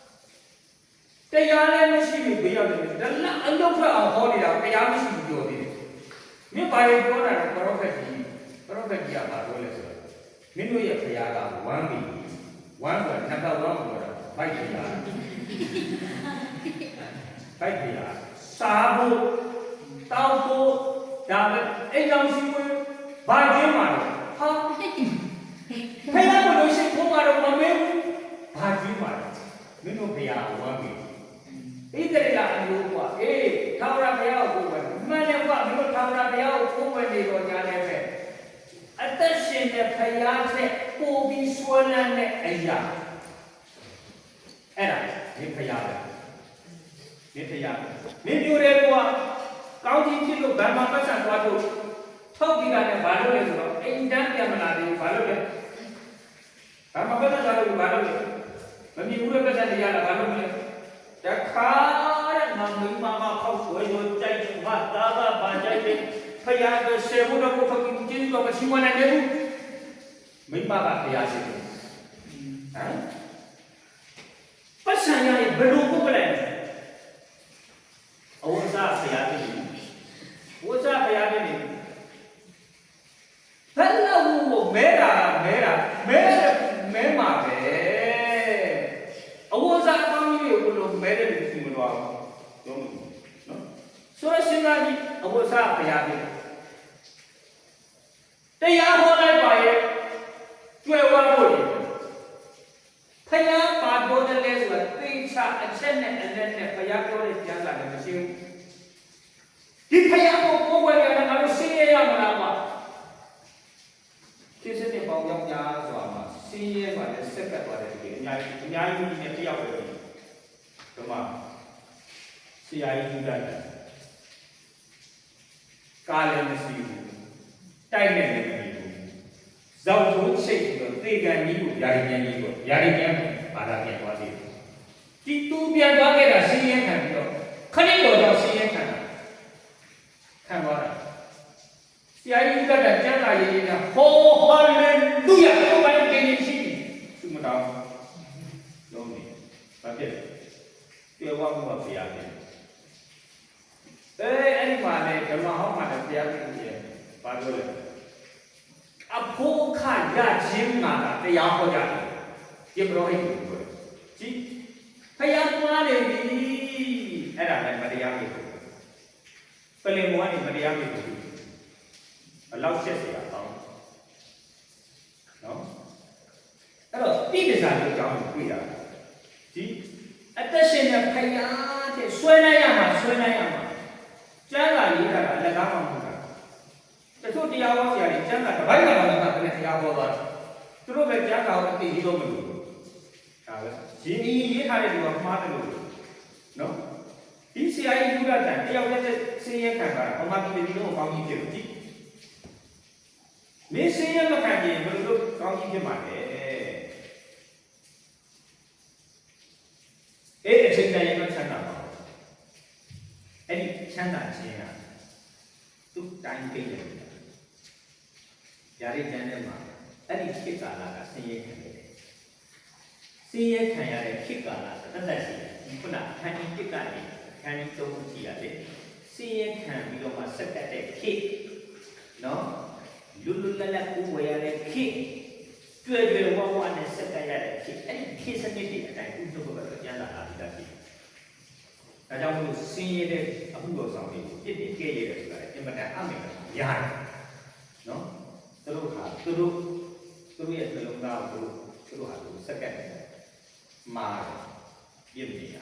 ။တရားလည်းမရှိဘူးဘေးရောက်တယ်။ဒါလည်းအလုပ်ဖက်အောင်ဟောနေတာတရားမရှိဘူးပြောသေးတယ်။မင်းဘာတွေပြောတာလဲပရောဖက်ကြီးပရောဖက်ကြီးကဘာပြောလဲဆိုတော့မင်းတို့ရဲ့ဘုရားက1 B 1ဆိုနံပါတ်1ကိုပြောတာဘိုက်ဘုရားဘိုက်ဘုရားစာဖို့တောင်းဖို့ဒါပဲအိမ်အောင်ရှိဝင်ဘာကျင်းမှာလဲဟာဖဲလာမလို့ရှိဖို့ကတော့မမေးဘူးဘာကျင်းမှာလဲမင်းတို့ဘုရားက1 B ဣသရေလအမျိုးကအေးထာဝရဘုရားကိုကိုယ်ပဲမှန်တယ်ကွာမင်းတို့ထာဝရဘုရားကိုကိုယ်ပဲနေတော့ကြားတယ်ပဲအသက်ရှင်တဲ့ဘုရားနဲ့ပို့ပြီးဆွဲလန်းတဲ့အရာအဲ့ဒါဒီဘုရားပဲဒီဘုရားမင်းပြောတယ်ကွာကောင်းကြီးဖြစ်လို့ဗမာပတ်စံသွားလို့ထုတ်ပြီးတာနဲ့ဘာလို့လဲဆိုတော့အိမ်တန်းပြန်မလာသေးဘူးဘာလို့လဲဗမာပတ်စံသွားလို့ဘာလို့လဲမမြင်ဘူးတဲ့ပတ်စံတရားလားဘာလို့လဲတခါတဲ့ငါမိမမခောက်ဆွဲလို့ကြိုက်ချင်ဟာတာကဘာကြိုက်တယ်ဖယားကဆေဘုဒ္ဓကိုဖခင်ကျင်းတော့မရှိမနိုင်ဘူးမိမကဖယားရှိတယ်ဟမ်ပတ်စံ ဆိုင်ရာဘယ်လိုပုဂ္ဂလဲအဝိဇ္ဇဘုရားတည်းဝိဇ္ဇဘုရားတည်းဘယ်လောက်ကိုမဲမှာပဲအဝိဇ္ဇကောင်းကြီးကိုဘယ်လိုမဲတယ်လို့သိမလို့အောင်ပြောလို့နော်ဆိုရရှင်သာကြီးအဝိဇ္ဇဘုရားတည်းတရားဟောလိုက်ပါရဲ့ကျွယ်ဝဖို့ဖယားပါတော်တယ်လဲဆိုတာသိချအချက်နဲ့အနဲ့ဘုရားပြောတဲ့ကျမ်းစာလည်းမရှိဘူးဒီဖယားကိုကိုယ်ဝယ်ရတယ်ငါတို့ရှင်းရရမလားကွာကိစ္စနဲ့ပေါင်းကြောင်းကြားဆိုတာမှာရှင်းရဲပါလေစက်ကပ်ပါတယ်ဒီအများကြီးနဲ့တယောက်ပဲဒီမှာဆရာကြီးယူတတ်တယ်ကားလည်းမရှိဘူးတိုက်နဲ့လည်းမရှိဘူးဇောက်ထုံးချိတ်ပြီးတော့သေကန်ကြီးကိုယာရီပြန်ကြီးကိုယာရီပြန်ဘာသာပြန်သွားသေးတယ်ဒီတူပြန်သွားခဲ့တာရှင်းရဲခံပြီးတော့ခဏတော်တော့ရှင်းရဲခံခံသွားတာဆရာကြီးကတည်းကကျမ်းစာရေးနေတာဟောဟာလေလုယာဘုရားကင်းရှိပြီသူမတော်လုံးနေဘာဖြစ်ပြေဝမှုပါဘုရားကင်းအဲ့ဒီမှာလေဓမ္မဟောင်းမှာလည်းဘုရားကင်းကြီးဘာပြောလဲအဖို့ခရခြင်းမှာတရားဟောကြတယ်ဒီဘရောဟိတ်ကိုပြောတယ်ကြည့်ဖယားမှားနေပြီအဲ့ဒါလည်းမတရားဖြစ်ဘူးပလင်မောကနေမတရားဖြစ်ဘူးဘလောက်ချက်เสียအောင်နော်အဲ့တော့တိပ္ပဇာလို့ကြောင်းကိုတွေ့တာဒီအသက်ရှင်တဲ့ဖယားတဲ့ဆွဲလိုက်ရမှာကျမ်းစာရေးတာကအလကားမှမဟုတ်တာတချို့တရားဟောဆရာတွေကျမ်းစာတစ်ပိုင်းမှမဟုတ်တာလည်းတရားဟောသွားတယ်သူတို့ပဲကျမ်းစာကိုသိပြီးတော့မလို့ဒါပဲရင်းရေးထားတဲ့လူကမှားတယ်လို့နော်ဒီဆရာကြီးဘုရားတန်တယောက်တည်းဆင်းရဲခံတာအမှန်တကယ်ဒီလိုကောင်းကြီးဖြစ်လို့ကြည့်မင်းဆင်းရဲမခံရင်ဘယ်လိုကောင်းကြီးဖြစ်မှာလဲအဲ့အချိန်တိုင်းရချမ်းသာပါအဲ့ဒီချမ်းသာခြင်းကသူ့တိုင်းပြည့်တယ်ຢာရိကျမ်းထဲမှာအဲ့ဒီခေတ်ကာလကဆင်းရဲခံရတယ်ဆင်းရဲခံရတဲ့ခေတ်ကာလတစ်သက်ရှိတယ်ဒီခုနခန္တီတစ်ကနေခန္တီသုံးခုရှိရတယ်ဆင်းရဲခံပြီးတော့မှစက်ကတ်တဲ့ခေတ်နော်လွတ်လွတ်လပ်လပ်ကိုဝယ်ရတဲ့ခေတ်တွေ့ဝဝနဲ့စက်ကတ်ရတဲ့ခေတ်အဲ့ဒီခေတ်စနစ်တွေအတိုင်းဥပ္ပဒေကကျမ်းစာအားဖြင့်ရှိတယ်ဒါကြောင့်မို့ဆင်းရဲတဲ့အမှုတော်ဆောင်တွေကိုပြစ်တင်ကြဲရတယ်ဆိုတာအင်မတန်အမေရတယ်နော်သူတို့ရဲ့နှလုံးသားကိုသူတို့ဟာသူစက္ကန့်မှာပြည့်နေရ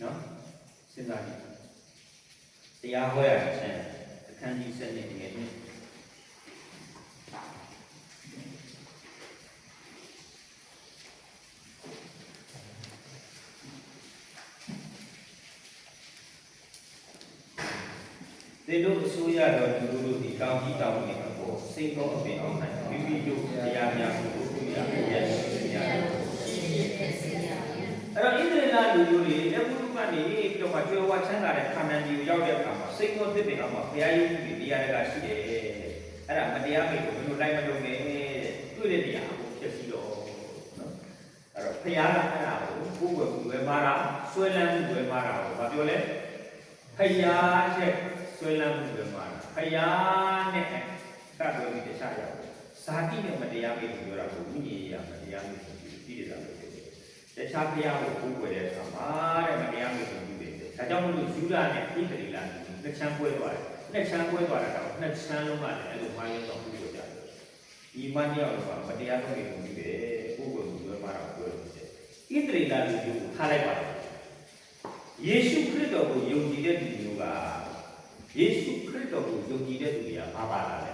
နော်စဉ်းစားကြည့်တရားဟောရခြင်းအခန်းကြီး7နဲ့ငယ်နဲ့ဒီလိုအစိုးရတော်သူတို့ဒီကောင်းကြီးတောင်းနေအပေါ်စိတ်ကောအပင်အောင်နိုင်မိမိတို့တရားများကိုကိုယ်ရရဲ့ရှင်များအဲ့တော့ဣသရေလလူမျိုးတွေလက်ပုကနေပြီးတော့ကျွယ်ဝချမ်းသာတဲ့ခန္ဓာကြီးကိုရောက်တဲ့အခါမှာစိတ်ကောသစ်ပင်အောင်မှာဘုရားရဲ့ဒီတရားတွေကရှိတယ်အဲ့ဒါမတရားမိကိုဘယ်လိုလိုက်မလုပ်နဲ့တွေ့တဲ့တရားကိုဖြစ်စီတော့နော်အဲ့တော့ဘုရားကအဲ့ဒါကိုကိုယ်ကိုယ်ဝယ်မာတာဆွဲလန်းမှုဝယ်မာတာကိုဘာပြောလဲဖယားရဲ့ဆွဲလန်းမှုတွေမှာဖယားနဲ့တတ်တော်ပြီးတခြားရအောင်ဇာတိနဲ့မတရားမိကိုပြောတာကိုဝိညာဉ်ရမတရားမိကိုပြီးတယ်လို့ပြောတယ်တခြားဖယားကိုကိုယ်ွယ်တဲ့အခါမှာတဲ့မတရားမိကိုပြီးတယ်ဒါကြောင့်မလို့ယူဒာနဲ့ဣသရေလနှစ်ချမ်းပွဲသွားတယ်နှစ်ချမ်းပွဲသွားတာတော့နှစ်ချမ်းလုံးကလည်းအဲ့လိုမှန်းရတော့ပြီးတော့ကြတယ်ဒီမှန်းရောက်တော့မတရားမိကိုပြီးတယ်ကိုယ်ကိုယ်ကိုပြောမှာတော့ပြောတယ်ဣသရေလလူမျိုးကိုထားလိုက်ပါတယ်ယေရှုခရစ်တော်ကိုယုံကြည်တဲ့သူမျိုးကယေရှုခရစ်တော်ကိုယုံကြည်တဲ့သူတွေကဘာပါလာလဲ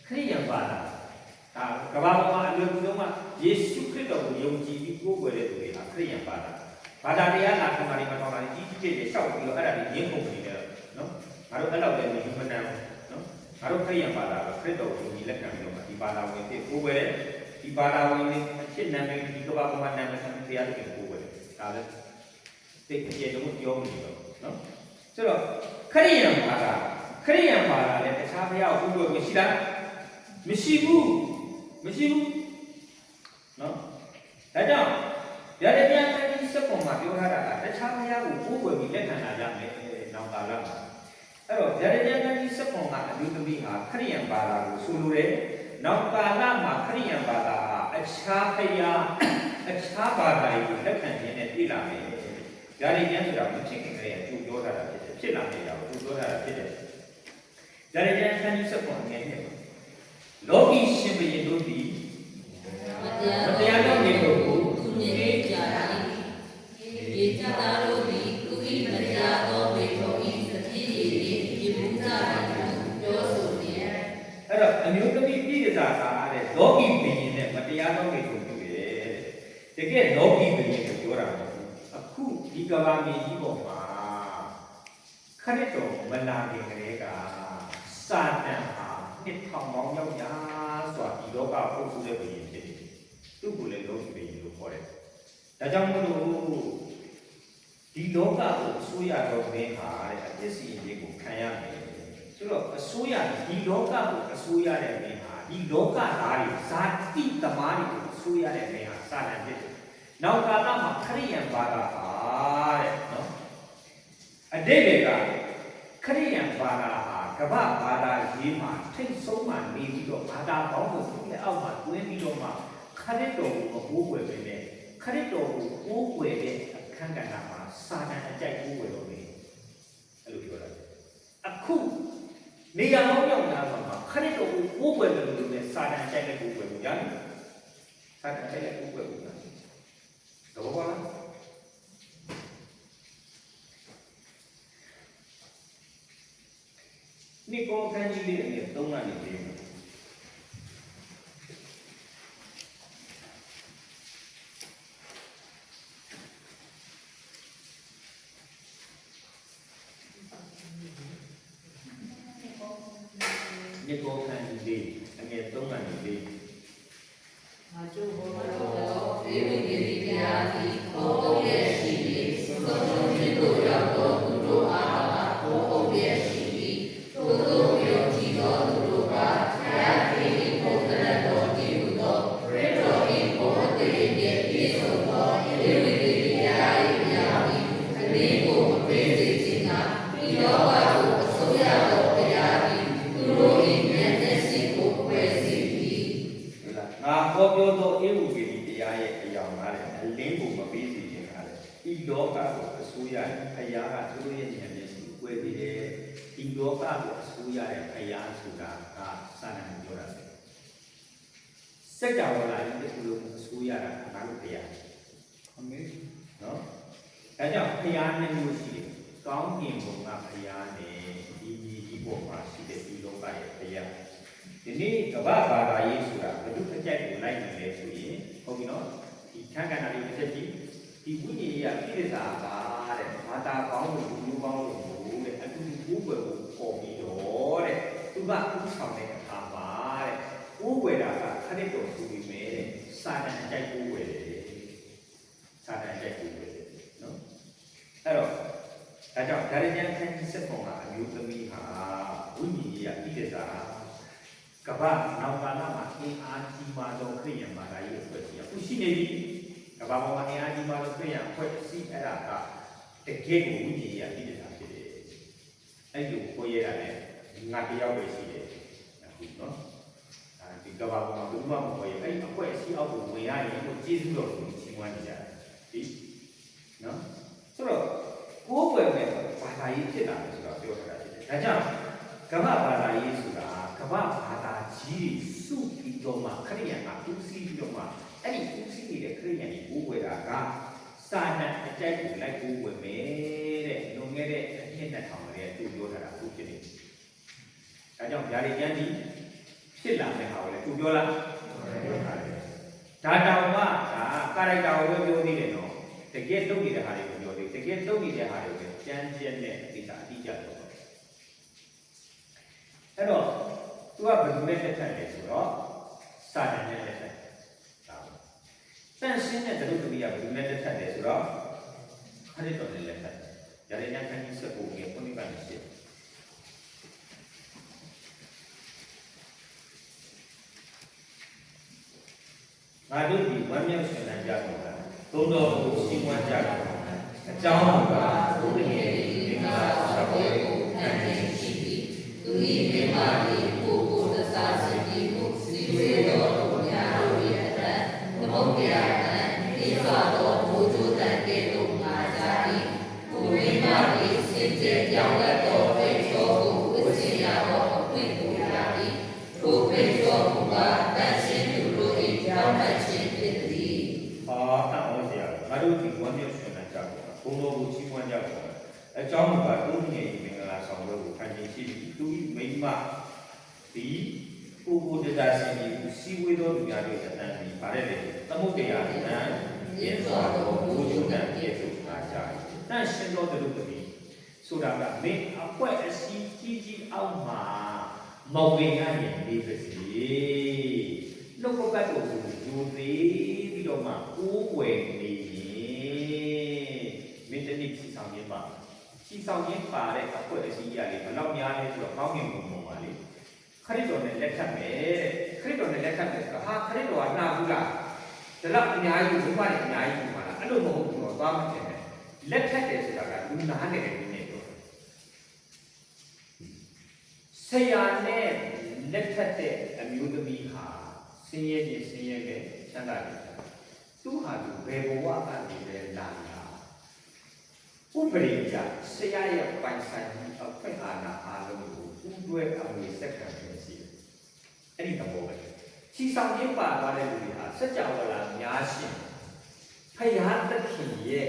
ခရိယံပါလာဒါကဘာပေါ်မှာအလွယ်ဆုံးကယေရှုခရစ်တော်ကိုယုံကြည်ပြီးကိုးကွယ်တဲ့သူတွေကခရိယံပါလာဘာသာတရားနာခံတာတွေမတော်တာကြီးကြီးကျယ်ကျယ်ရှောက်ပြီးတော့အဲ့ဒါတွေရင်းကုန်နေတယ်နော်ငါတို့အဲ့လောက်လည်းမယူမတန်းနော်ငါတို့ခရိယံပါလာခရစ်တော်ကိုယုံကြည်လက်ခံပြီးတော့ဒီဘာသာဝင်ဖြစ်ကိုးကွယ်တဲ့ဒီဘာသာဝင်တွေအဖြစ်နာမည်ဒီကဘာပေါ်မှာနာမည်ဆန်းတရားတွေကိုးကွယ်ဒါလည်းသိကြလို့ပြောနေတော့နော်ဆိုတော့ခရိယံဘာသာလည်းတခြားဘုရားကိုကိုယ်ကိုရှိလားမရှိဘူးနော်ဒါကြောင့် ထားတာကတခြားဘုရားကိုကိုးကွယ်ပြီးလက်ခံလာကြမယ်နောက်ကာလမှာအဲ့တော့ဗျာဒိတ်ကျမ်းကြီးစက်ပုံကအမျိုးသမီးဟာခရိယံဘာသာကိုဆိုလိုတယ်နောက်ကာလမှာခရိယံဘာသာဟာအခြားဘုရားအခြားဘာသာတွေကိုလက်ခံခြင်းနဲ့ပြည်လာမယ်ဗျာဒိတ်ကျမ်းဆိုတာမဖြစ်ခင်ကလေးကကြိုပြောထားတာဖြစ်တယ်ဖြစ်လာနေတာကိုကြိုပြောထားတာဖြစ်တယ်ဗျာဒိတ်ကျမ်းခန်းကြီးစက်ပုံငယ်နဲ့လောကီရှင်ဘုရင်တို့သည် မတရားသောနေတို့ကိုသူမြင်ကြ၏ယေကြသားတို့သည်သူ၏မတရားသောမေတော်၏သတိရည်ဒီဘုရားကိုပြောဆိုနေအဲ့တော့အမျိုးသမီးပြည်ကြတာတဲ့လောကီဘုရင်နဲ့မတရားသောမေတော်ပြုတယ်တကယ်လောကီဘုရင်ကိုပြောတာမဟုတ်ဘူးအခုဒီကဘာမြေကြီးပေါ်မှာခရစ်တော်မလာခင်ကလေးကစာတန်ဟာနှစ်ထောင်ပေါင်းရောက်ရာဆိုတာဒီလောကပုဂ္ဂိုလ်ရဲ့ဘုရင်ဖြစ်တယ်သူ့ကိုလည်းလောကီဘုရင်လို့ခေါ်တယ်။ဒါကြောင့်မို့လို့ဒီလောကကိုအစိုးရတော်မင်းဟာတဲ့အပြစ်စီရင်ကိုခံရမယ်။ဆိုတော့အစိုးရဒီလောကကိုအစိုးရတဲ့မင်းဟာဒီလောကသားတွေဇာတိသမားတွေကိုအစိုးရတဲ့မင်းဟာစာတန်ဖြစ်တယ်။နောက်ကာလမှာခရိယံဘာသာဟာတဲ့နော်အတိတ်တွေကခရိယံဘာသာဟာကမ္ဘာဘာသာရေးမှာထိတ်ဆုံးမှနေပြီးတော့ဘာသာပေါင်းစုံနဲ့အောက်မှာတွင်းပြီးတော့မှခရစ်တော်ကိုကိုးကွယ်ပေမဲ့ခရစ်တော်ကိုကိုးကွယ်တဲ့အခန်းကဏ္ဍမှာစာတန်အကြိုက်ကိုးကွယ်တော်နေအဲ့လိုပြောတာအခုနေရာပေါင်းရောက်တာမှာခရစ်တော်ကိုကိုးကွယ်တယ်လို့လည်းစာတန်အကြိုက်နဲ့ကိုးကွယ်လို့ရတယ်စာတန်အကြိုက်နဲ့ကိုးကွယ်လို့ရတယ်တော့ဘာလဲနိကောခန်းကြီးလေးနဲ့၃ကနေပြီးနိကောခန်းကြီးလေးအငယ်၃ကနေပြီးငါကျိုးဘောတော်ဧဝံဂေလိတရားသည်ဟောတော်ရဲ့ရှိ၏သုံးလုံးခြင်းတို့ရောက်တော်သူတို့အားဟောတော်ရဲ့ရှိ၏ထို့သောယောဂီတော်သူတို့ကဘုရားခင်၏ဘုဒ္ဓတော်တည်ဟူသောရတော်၏ဘုဒ္ဓရဲ့ပြည့်စုံသောဧဝံဂေလိတရား၏များ၏အလင်းကိုမပေးစေခြင်းကဒီလောကကိုအစိုးရတော်ဘုရား၏သူတို့၏ဉာဏ်နဲ့စိတ်ကိုဝယ်စီ၏ငါဟောပြောသောဧဝံဂေလိတရားရဲ့အယောင်ကားတဲ့အလင်းကိုမပေးစေခြင်းကားတဲ့ဒီလောကကိုအစိုးရဘုရားကသူတို့ရဲ့ဉာဏ်နဲ့စိတ်ကိုဝယ်ပြီးတယ်ဒီလောကကိုအစိုးရတဲ့ဘုရားဆိုတာကစာတန်ကိုပြောတာပဲစัจ java လာတဲ့ဒီလိုအစိုးရတာငါတို့ဘုရားအမေနော်အဲကြောင့်ဘုရားနဲ့မျိုးရှိတယ်ကောင်းကင်ဘုံကဘုရားနဲ့ဒီပေါ်မှာရှိတဲ့ဒီလောကရဲ့ဘုရားဒီနေ့ကမ္ဘာဘာသာရေးဆိုတာဘယ်လိုအကြိုက်ကိုလိုက်နေလဲဆိုရင်ဟုတ်ပြီနော်ဒီခန်းကဏ္ဍလေးတစ်ချက်ကြည့်ဒီဝိညာဉ်ရေးပြည့်စာပါတဲ့ဘာသာပေါင်းလို့လူပေါင်းလို့တဲ့အတူတူကိုယ်ကိုပေါ်ပြီးတော့တဲ့သူကဥဆောင်တဲ့အခါမှာတဲ့ကိုယ်ွယ်တာကခရစ်တော်ဆိုပြီးမယ်တဲ့စာတန်အကြိုက်ကိုယ်ွယ်တယ်စာတန်အကြိုက်ကိုယ်ွယ်တယ်နော်အဲ့တော့ဒါကြောင့်ဒါရကျန်ခန်းစက်ပုံကအမျိုးသမီးဟာဝိညာဉ်ရေးပြည့်စာကမ္ဘာနောက်ကာလမှာအင်အားကြီးမားသောခရိယံဘာသာရေးအဖွဲ့အစည်းအခုရှိနေပြီကမ္ဘာပေါ်မှာအင်အားကြီးမားသောခရိယံအဖွဲ့အစည်းအဲ့ဒါကတကယ်ကိုဝိညာဉ်ရေးပြည့်စာဖြစ်တယ်အဲ့ဒီကိုရရတယ်ငါတယောက်ပဲရှိတယ်အခုနော်ဒီကမ္ဘာပေါ်မှာဘယ်သူမှမပေါ်ရအဲ့ဒီအဖွဲ့အစည်းအောက်ကိုဝင်ရရင်ကိုကျေးဇူးတော်ကိုချီးမွမ်းနေကြတယ်ဒီနော်ဆိုတော့ကိုယ်ွယ်မဲ့ဘာသာရေးဖြစ်လာတယ်ဆိုတော့ပြောထားတာဖြစ်တယ်ဒါကြောင့်ကမ္ဘာဘာသာရေးဆိုတာကမ္ဘာဘာသာကြီးစုပြီးတော့မှခရိယံကဥစည်းပြီးတော့မှအဲ့ဒီဥစည်းနေတဲ့ခရိယံကိုကိုယ်ွယ်တာကစာတန်အကြိုက်ကိုလိုက်ကိုယ်ွယ်မယ်တဲ့လွန်ခဲ့တဲ့အနှစ်2000ရဲ့သူပြောထားတာအခုဖြစ်နေဒါကြောင့်ဗျာဒိတ်ကျမ်းကြီးဖြစ်လာတဲ့ဟာကိုလည်းသူပြောလားပြောထားတယ်ဒါတောင်မှဒါကာရိုက်တာကိုပြောသေးတယ်နော်တကယ်တုတ်နေတဲ့ဟာတွေကိုပြောသေးတကယ်တုတ်နေတဲ့ဟာတွေကိုကျမ်းကျက်နဲ့ဒီစာအတိအကျပြောတယ်အဲ့တော့သူကဘယ်လိုလဲတက်တယ်လဲဆိုတော့စာတန်နဲ့တက်တယ်ဒါတန်ရှင်းတဲ့တုတ်တတိယဘယ်လိုလဲတက်တယ်ဆိုတော့ခရစ်တော်နဲ့လက်ထပ်ရတဲ့ညခန်းကြီးစက်ဖို့ကိုပုံပြနေတယ်ငါတို့ဒီဝမ်းမြောက်ရှင်လန်းကြကုန်တာသုံးတော်ကိုစီးပွားကြကုန်တာ အကြောင်းကဘုရား၏မင်္ဂလာဆောင်ပွဲကိုခံနေရှိသည်သူ၏မိမသည်ကိုကိုတစားစီပြီးကိုစီဝေတော်ဘုရားတို့၏အတန်သမုဒ္ဒရာတန်ဒီစွာသောဘုသူတန်ကဲ့သို့ငါကြ၏ကိုမိမသည်စင်ကြယ်ကြောင်းလက်တော်ဝိသောကိုဝိစီရတော်အခွင့်ကိုရသည်ကိုဝိသောဘုရားတန်ရှင်းသူတို့၏ကြောင်းမှခြင်းဖြစ်သည်ဟာတန်အောင်စရာငါတို့ဒီဝမ်းမြောက်ရှင်နိုင်ကြပါဘုံတော်ကိုချီးမွမ်းကြပါအကြောင်းကသူငယ်မင်္ဂလာဆောင်လို့ခံနေရှိသည်သူ၏မိမဒီကိုကိုတဒါရှင်ဒီစီဝေတော်လူများတို့အတန်ဒီဗါတဲ့လေသမုဒ္ဒရာတန်ရင်းစွာတော်ဘုရားတန်ပြည့်စုံလာကြ၏တန်ရှင်တော်တို့သည်ဆိုတာကမင်းအကွက်အစီကြီးကြီးအောက်မှာမဝင်ရရင်ဒီပစီလောကဘတ်ကိုယူသေးပြီးတော့မှကိုးကွယ်နေမင်းတနည်းစီဆောင်ရင်းပါစီဆောင်ရင်းပါတဲ့အကွက်အစီကြီးလေးဘယ်လောက်များလဲဆိုတော့ကောင်းကင်ဘုံပေါ်မှာလေခရစ်တော်နဲ့လက်ထပ်မယ်တဲ့ခရစ်တော်နဲ့လက်ထပ်မယ်ဆိုတာဟာခရစ်တော်ကနာဘူးလားဒါတော့အများကြီးဘုရားတွေအများကြီးပါလားအဲ့လိုမဟုတ်ဘူးတော့သွားမတင်နဲ့လက်ထပ်တယ်ဆိုတာကလူနားနေတဲ့လူနဲ့ပြောဆရာနဲ့လက်ထပ်တဲ့အမျိုးသမီးဟာဆင်းရဲခြင်းဆင်းရဲတဲ့ချမ်းသာတယ်သူဟာသူဘယ်ဘဝကနေလဲလာတာဥပရိယဆရာရဲ့ပိုင်ဆိုင်မှုအခွင့်အာဏာအားလုံးကိုဥတွဲအမွေဆက်ခံနေစီတယ်အဲ့ဒီသဘောပဲချီဆောင်ခြင်းပါသွားတဲ့လူတွေဟာစัจ java လာများရှင်ဖယားသခင်ရဲ့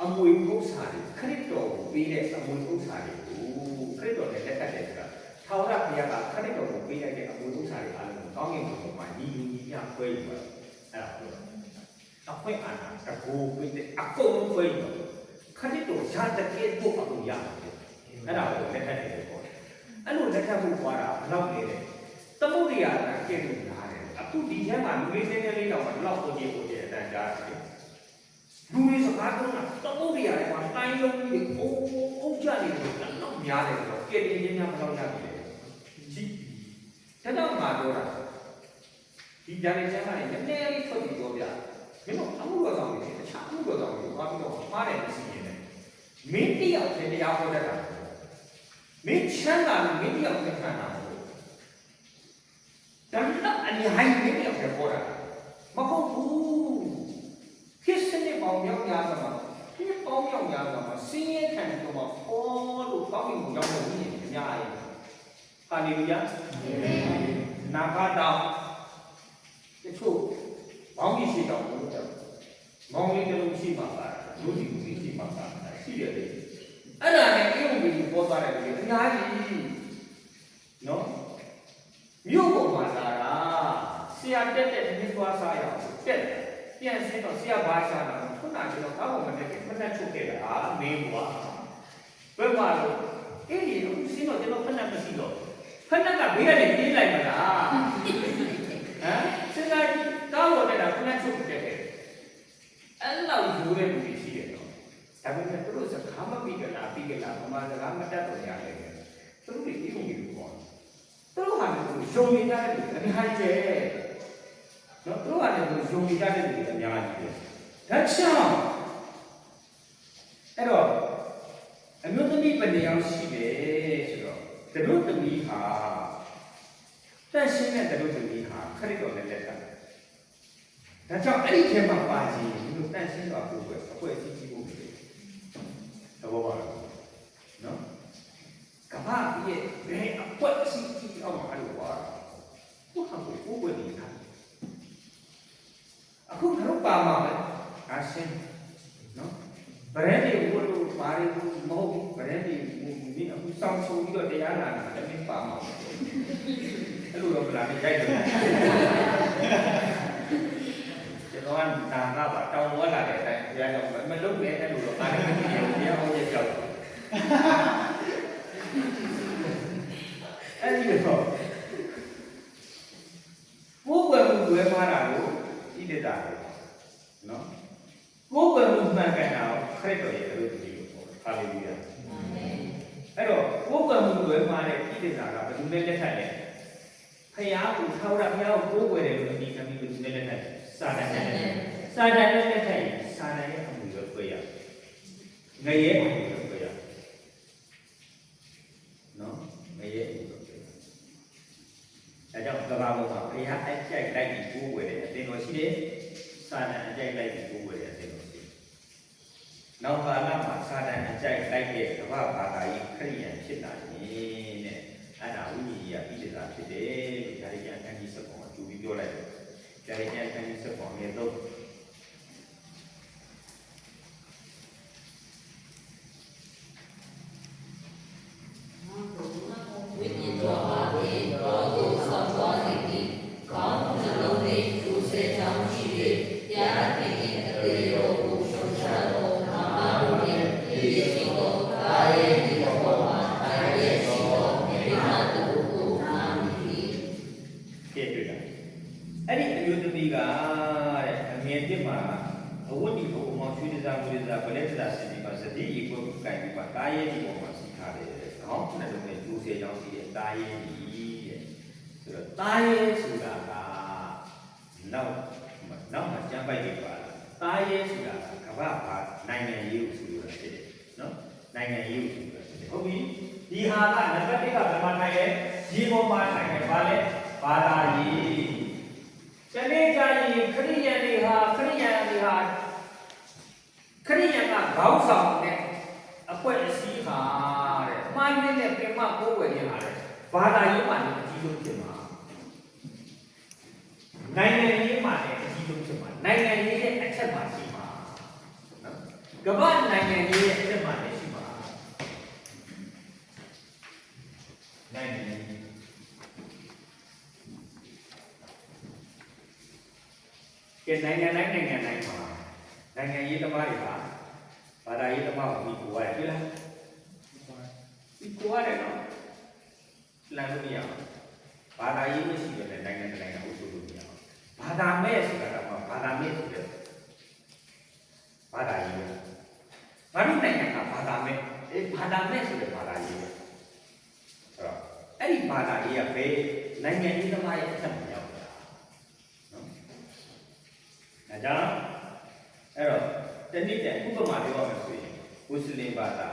အမွေဥစ္စာတွေခရစ်တော်ကိုပေးတဲ့အမွေဥစ္စာတွေကိုခရစ်တော်နဲ့လက်ထပ်တယ်ဆိုတာထာဝရဘုရားကခရစ်တော်ကိုပေးလိုက်တဲ့အမွေဥစ္စာတွေအားလုံးကိုကောင်းကင်ဘုံမှာညီလူညီမျှခွဲယူပါအဲ့ဒါပြောအခွင့်အာဏာတကူပေးတဲ့အကုန်လုံးခွဲယူပါခရစ်တော်ရတဲ့ကဲ့သို့အကုန်ရတယ်အဲ့ဒါကိုလက်ထပ်တယ်ပေါ့အဲ့လိုလက်ထပ်ဖို့ပွားတာဘယ်လောက်လဲသမုဒ္ဒရာကကဲ့သို့များတယ်အခုဒီထဲမှာလူလေးစင်းလေးတောင်မှဘယ်လောက်ကိုကြည့်ကိုကြည့်အတန်ကြားတယ်လူတွေစကားတော့သမုဒ္ဒရာတွေမှာတိုင်းလုံးကြီးကိုအုပ်ကြနေတယ်တော့များတယ်ဆိုတော့ကဲ့တင်ခြင်းများမလောက်ရဘူးလေကြည့်ဒါတော့မှာတော့ဒီကြမ်းကျမ်းကနေနည်းနည်းလေးထုတ်ပြီးပြောပြမင်းတို့အမှုတော်ဆောင်တွေတခြားအမှုတော်ဆောင်တွေသွားပြီးတော့မှားတယ်မရှိရင်လည်းမင်းတယောက်တည်းတရားဟောတတ်တာမင်းချမ်းသာလို့မင်းတယောက်တည်းခံတာမဟုတ်ဒါမှမဟုတ်အရင်ဟိုင်းမင်းတယောက်တည်းဟောတာမဟုတ်ဘူးဖြစ်စနစ်ပေါင်းမြောက်များစွာမှာဖြစ်ပေါင်းမြောက်များစွာမှာစင်းရဲခံပြီးတော့ဟောလို့ကောင်းကင်ကိုရောက်လို့ရှိရင်အများကြီးဟာလေလုယာနာဂတောင်တချို့ဘောင်းကြီးရှိတောင်လို့ပြောမောင်လေးတလုံးရှိမှာပါလူကြီးကိုရှိမှာပါရှိတယ်လေအဲ့ဒါနဲ့အယုံကြီးပေါ်သွားတယ်လေအများကြီးနော်မြို့ပေါ်မှာလာတာဆရာတက်တဲ့ဒီသွားစားရအောင်တက်တယ်ပြန်ဆင်းတော့ဆရာဘာရှာတာခုနကကျွန်တော်ကောင်းမတက်ခဲ့မတက်ချုပ်ခဲ့တာမင်းကွာဘယ်မှာလို့အဲ့ဒီအခုဆင်းတော့ကျွန်တော်ဖက်နဲ့မရှိတော့ဖက်နဲ့ကဘေးကနေပြေးလိုက်မလားဟမ်စဉ်းစားကောင်းတော့တက်တာဖက်နဲ့ချုပ်ခဲ့တယ်အဲ့လောက်ယူတဲ့လူတွေရှိတယ်နော်ဒါပေမဲ့သူတို့စကားမပြီးကြလားပြီးကြလားဘာမှစကားမတတ်တော့ရတယ်သူတို့တွေဒီလိုမျိုးပေါ့သူတို့ဟာလည်းယုံနေကြတဲ့လူအများကြီးပဲနော်သူတို့ကလည်းယုံနေကြတဲ့လူအများကြီးပဲဒါကြောင့်အဲ့တော့အမျိုးသမီးပဏိယောက်ရှိတယ်ဆိုတော့တတို့သမီးဟာတန်ရှင်းတဲ့တတို့သမီးဟာခရစ်တော်နဲ့လက်ထပ်ဒါကြောင့်အဲ့ဒီထဲမှာပါခြင်းဒီလိုတန်ရှင်းတော်ကိုပဲအပွဲအစည်းကြီးဖို့ဖြစ်တယ်သဘောပါလားနော်ကမ္ဘာရဲ့ဘယ်အပွဲအစည်းကြီးအောင်အဲ့လိုပါဘုရားကိုဘယ်နေတာအခုကတော့ပါမှာပဲအရှင်းနော်ဗရန်ဒီဘုလို့ပါရီမဟုတ်ဘူးဗရန်ဒီဒီအခုစောင်းဆိုပြီးတော့တရားနာတာလည်းပါမှာအဲ့လိုတော့ဗလာနဲ့ရိုက်တယ်ကျွန်တော်ကဒါကပါတောင်းဝလာတဲ့အတိုင်းဘုရားကြောင့်မလုပ်နဲ့အဲ့လိုတော့ပါရီမကြည့်ဘူးဘုရားဟောချက်ကြောက်အဲ့ဒီတော့ဘုရားကဝယ်မှားတာကိုဣတိတာနော်ကိုယ်ကလူမှန်ကန်တာခရစ်တော်ရဲ့အလုပ်ကြီးကိုဟာလေလုယာအာမင်အဲ့တော့ကိုယ်ကလူဝဲမှာတဲ့ဣတိတာကဘယ်သူနဲ့လက်ထပ်လဲဖယားကိုထာဝရဘုရားကိုကိုးကွယ်တယ်လို့ဒီကမိဘသူနဲ့လက်ထပ်စာတန်နဲ့လက်ထပ်ရင်စာတန်ရဲ့အမှုရောတွေ့ရ ငရဲအမှုလို့ပြောရနော်ငရဲအမှုလို့ပြောရဒါကြောင့်ကဘာပေါ်မှာဘုရားအကြိုက်လိုက်ပြီးကိုးဝယ်တဲ့အသင်တော်ရှိတယ်စာတန်အကြိုက်လိုက်ပြီးကိုးဝယ်တဲ့အသင်တော်ရှိတယ်နောက်ကာလမှာစာတန်အကြိုက်လိုက်တဲ့ကဘာဘာသာရေးခရိယန်ဖြစ်လာခြင်းတဲ့အဲ့ဒါဝိညာဉ်ကြီးကဣဒ္ဓတာဖြစ်တယ်လို့ဒါရီကျန်ခန်းကြီးဆက်ပေါ်မှာကြိုပြီးပြောလိုက်တယ်ဒါရီကျန်ခန်းကြီးဆက်ပေါ်မြေတော့ဝိညာဉ်တော်အားဖြင့်တော်ကိုဆောင်သွားစေပြီးကောင်းနှလုံးနှင့်ကျိုးဆဲကြောင်းရှိ၍တရားသင်၏အသေးတော်ကိုရှုံချတော်နာမတော်နှင့်ပြည့်စုံသောကာယေတိဘောမှာထိုင်ရဲ့ရှိသောမိမတို့ကိုနာမည် ပြည့်တွေ့တာအဲ့ဒီအမျိုးသမီးကတဲ့အငယ်တစ်မှာအဝတ်ဒီကိုမောင်ရွှေတစားမူတစားဗလက်တစားစင်ဒီပါစတိရေကိုကိုင်ပြီးပါကာယေတိဘောမှာစီထားတယ်ကောင်းတဲ့လုံးနဲ့ကျိုးဆဲကြောင်းရှိတဲ့တာယေတိတဲ့ဆိုတော့တာယေဆိုတာကနောက်မှာကျမ်းပိုက်ပြီးပါလားတာယေဆိုတာကကမ္ဘာဘာနိုင်ငံရေးကိုဆိုလိုတာဖြစ်တယ်နော်နိုင်ငံရေးကိုဆိုလိုတာဖြစ်တယ်ဟုတ်ပြီဒီဟာကနံပါတ်1ကဘယ်မှာထိုင်လဲဒီပေါ်မှာထိုင်တယ်ဘာလဲဘာသာရေးတနေ့ကျရင်ခရိယန်ကခေါင်းဆောင်တဲ့အပွဲအစည်းဟာတဲ့မှားရင်းနဲ့ပြင်မကိုးဝယ်ရတာတဲ့ဘာသာရေးမှာလည်းအကြီးဆုံးဖြစ်မှာနိုင်ငံရေးမှာလည်းအကြီးဆုံးဖြစ်မှာနိုင်ငံရေးရဲ့အထက်မှာရှိမှာနော်ကမ္ဘာနိုင်ငံရေးရဲ့အထက်မှာလည်းရှိမှာနိုင်ငံရေးကဲနိုင်ငံတိုင်းမှာနိုင်ငံရေးသမားတွေပါဘာသာရေးသမားကိုပြီးကိုရတယ်တွေ့လားပြီးကိုရတယ်နော်လမ်းလို့မရဘူးဘာသာရေးမရှိတဲ့နိုင်ငံတစ်နိုင်ငံအုပ်ချုပ်လို့မရဘူးဘာသာမဲ့ဆိုတာကဘာသာမဲ့ဆိုတဲ့ဘာသာရေးငါတို့နိုင်ငံကဘာသာမဲ့ဘာသာမဲ့ဆိုတဲ့ဘာသာရေးအဲ့ဒီဘာသာရေးကဘယ်နိုင်ငံရေးသမားရဲ့အထက်မှာရောက်တာနော်ဒါကြောင့်အဲ့တော့တနည်းတဲ့ဥပမာပြောရမယ်ဆိုရင်မွတ်စလင်ဘာသာ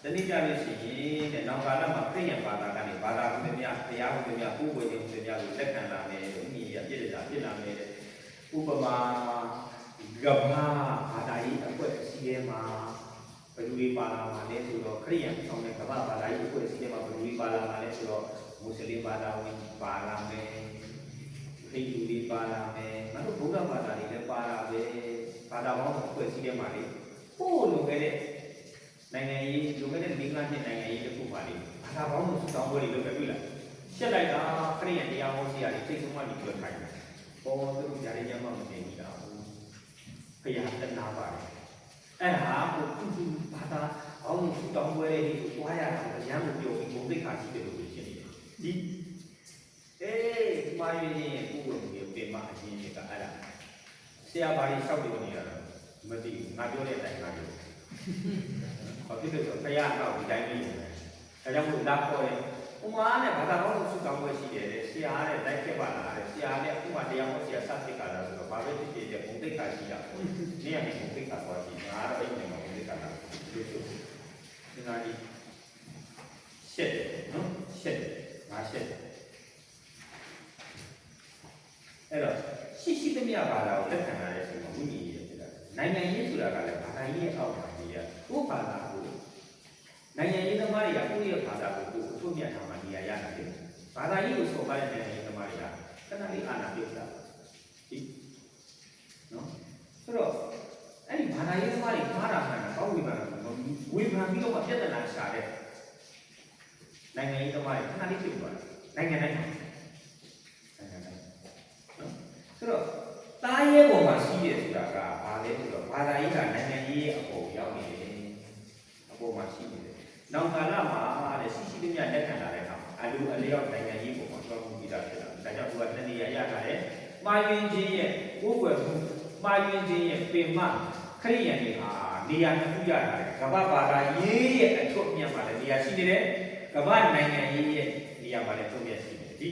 တနည်းကြလို့ရှိရင်တဲ့နောက်ကာလမှာခရစ်ယာန်ဘာသာကနေဘာသာဝင်များတရားဝင်များကိုယ်ဝေခြင်းများကိုလက်ခံလာမယ်ဥပ္ပယပြည့်တဲ့ဖြစ်လာမယ်တဲ့ဥပမာကဘာဘာသာရေးအဖွဲ့အစည်းထဲမှာဘယ်လိုတွေပါလာမှာလဲဆိုတော့ခရစ်ယာန်ဆောင်တဲ့ကဘာဘာသာရေးအဖွဲ့အစည်းထဲမှာဘယ်လိုတွေပါလာမှာလဲဆိုတော့မွတ်စလင်ဘာသာဝင်ပါလာမယ်ဟိန္ဒူတွေပါလာမယ်ငါတို့ဗုဒ္ဓဘာသာတွေလည်းပါလာပဲဘာသာပေါင်းအဖွဲ့အစည်းထဲမှာလေပို့လိုခဲ့တဲ့နိုင်ငံရေးလိုခဲ့တဲ့မိဂရန့်နိုင်ငံရေးတစ်ခုပါလေဘာသာပေါင်းစုတောင်းပွဲတွေလုပ်ခဲ့ပြီလားရှက်လိုက်တာခရစ်ယာန်တရားဟောစီရတယ်စိတ်ဆုံးမှဒီပြောခိုင်းတယ်ပေါ်သူတို့ຢာလေးညမမသိဘူးလားဖျားတနာပါတယ်အဲ့ဟာကိုသူဘာသာပေါင်းစုတောင်းပွဲတွေကိုတွားရတာရမ်းလို့ပြောပြီးဘုံသိက္ခာရှိတယ်လို့ဖြစ်နေတယ်ဒီမာရင်းရဲ့ကိုယ်ဝင်ပြီးပြင်မအရင်ကအဲ့ဒါဆရာဘာကြီးလျှောက်လို့နေရတာမသိဘူးငါပြောတဲ့အတိုင်းငါပြောဘာဖြစ်လို့ဖယားတော့ဒီတိုင်းလေးဒါကြောင့်မို့လာခေါ်တယ်ဥမာနဲ့ဘာသာတော်ကိုစုကောင်းပွဲရှိတယ်ဆရာနဲ့တိုက်ခဲ့ပါလားဆရာနဲ့ဥမာတရားဟောဆရာစသစ်ကလာဆိုတော့ဘာပဲဖြစ်ဖြစ်ဘုံသိက္ခာရှိတာပေါ့နေရာနဲ့ဘုံသိက္ခာသွားရှိငါတော့အဲ့ဒီမှာဘုံသိက္ခာလာလို့ဆိုဒီနာဒီရှက်နော်ရှက်ငါရှက်အဲ့တော့ရှိသမျှဘာသာကိုလက်ခံရတဲ့ဆိုတော့ဝိညာဉ်ရေးဖြစ်တာနိုင်ငံရေးဆိုတာကလည်းဘာသာရေးရဲ့အောက်မှာနေရကိုယ်ဘာသာကိုနိုင်ငံရေးသမားတွေကကိုယ့်ရဲ့ဘာသာကိုအထွတ်မြတ်ထားမှနေရာရတာလေဘာသာရေးကိုစော်ကားတဲ့နိုင်ငံရေးသမားတွေကခဏလေးအာဏာပြုတ်တာဒီနော်ဆိုတော့အဲ့ဒီဘာသာရေးသမားတွေမှားတာမှန်တာကောင်းဝေဖန်တာဝေဖန်ပြီးတော့ပြဿနာရှာတဲ့နိုင်ငံရေးသမားတွေခဏလေးပြုတ်သွားတယ်နိုင်ငံတိုင်းဆိုတော့တားရဲပေါ်မှာရှိတယ်ဆိုတာကဘာလဲဆိုတော့ဘာသာရေးကနိုင်ငံရေးရဲ့အပေါ်ရောက်နေတယ်အပေါ်မှာရှိနေတယ်နောက်ကာလမှာတဲ့ရှိသမျှလက်ခံလာတဲ့အခါအလိုအလျောက်နိုင်ငံရေးပေါ်မှာကြောက်မှုပြီးတာဖြစ်တာဒါကြောင့်သူကတဏှာရထားတယ်မှားယွင်းခြင်းရဲ့ကိုယ်ွယ်မှုမှားယွင်းခြင်းရဲ့ပင်မခရိယန်တွေဟာနေရာတစ်ခုရတာကမ္ဘာဘာသာရေးရဲ့အထွတ်အမြတ်မှာလည်းနေရာရှိနေတယ်ကမ္ဘာနိုင်ငံရေးရဲ့နေရာမှာလည်းထွတ်မြတ်ရှိနေတယ်ဒီ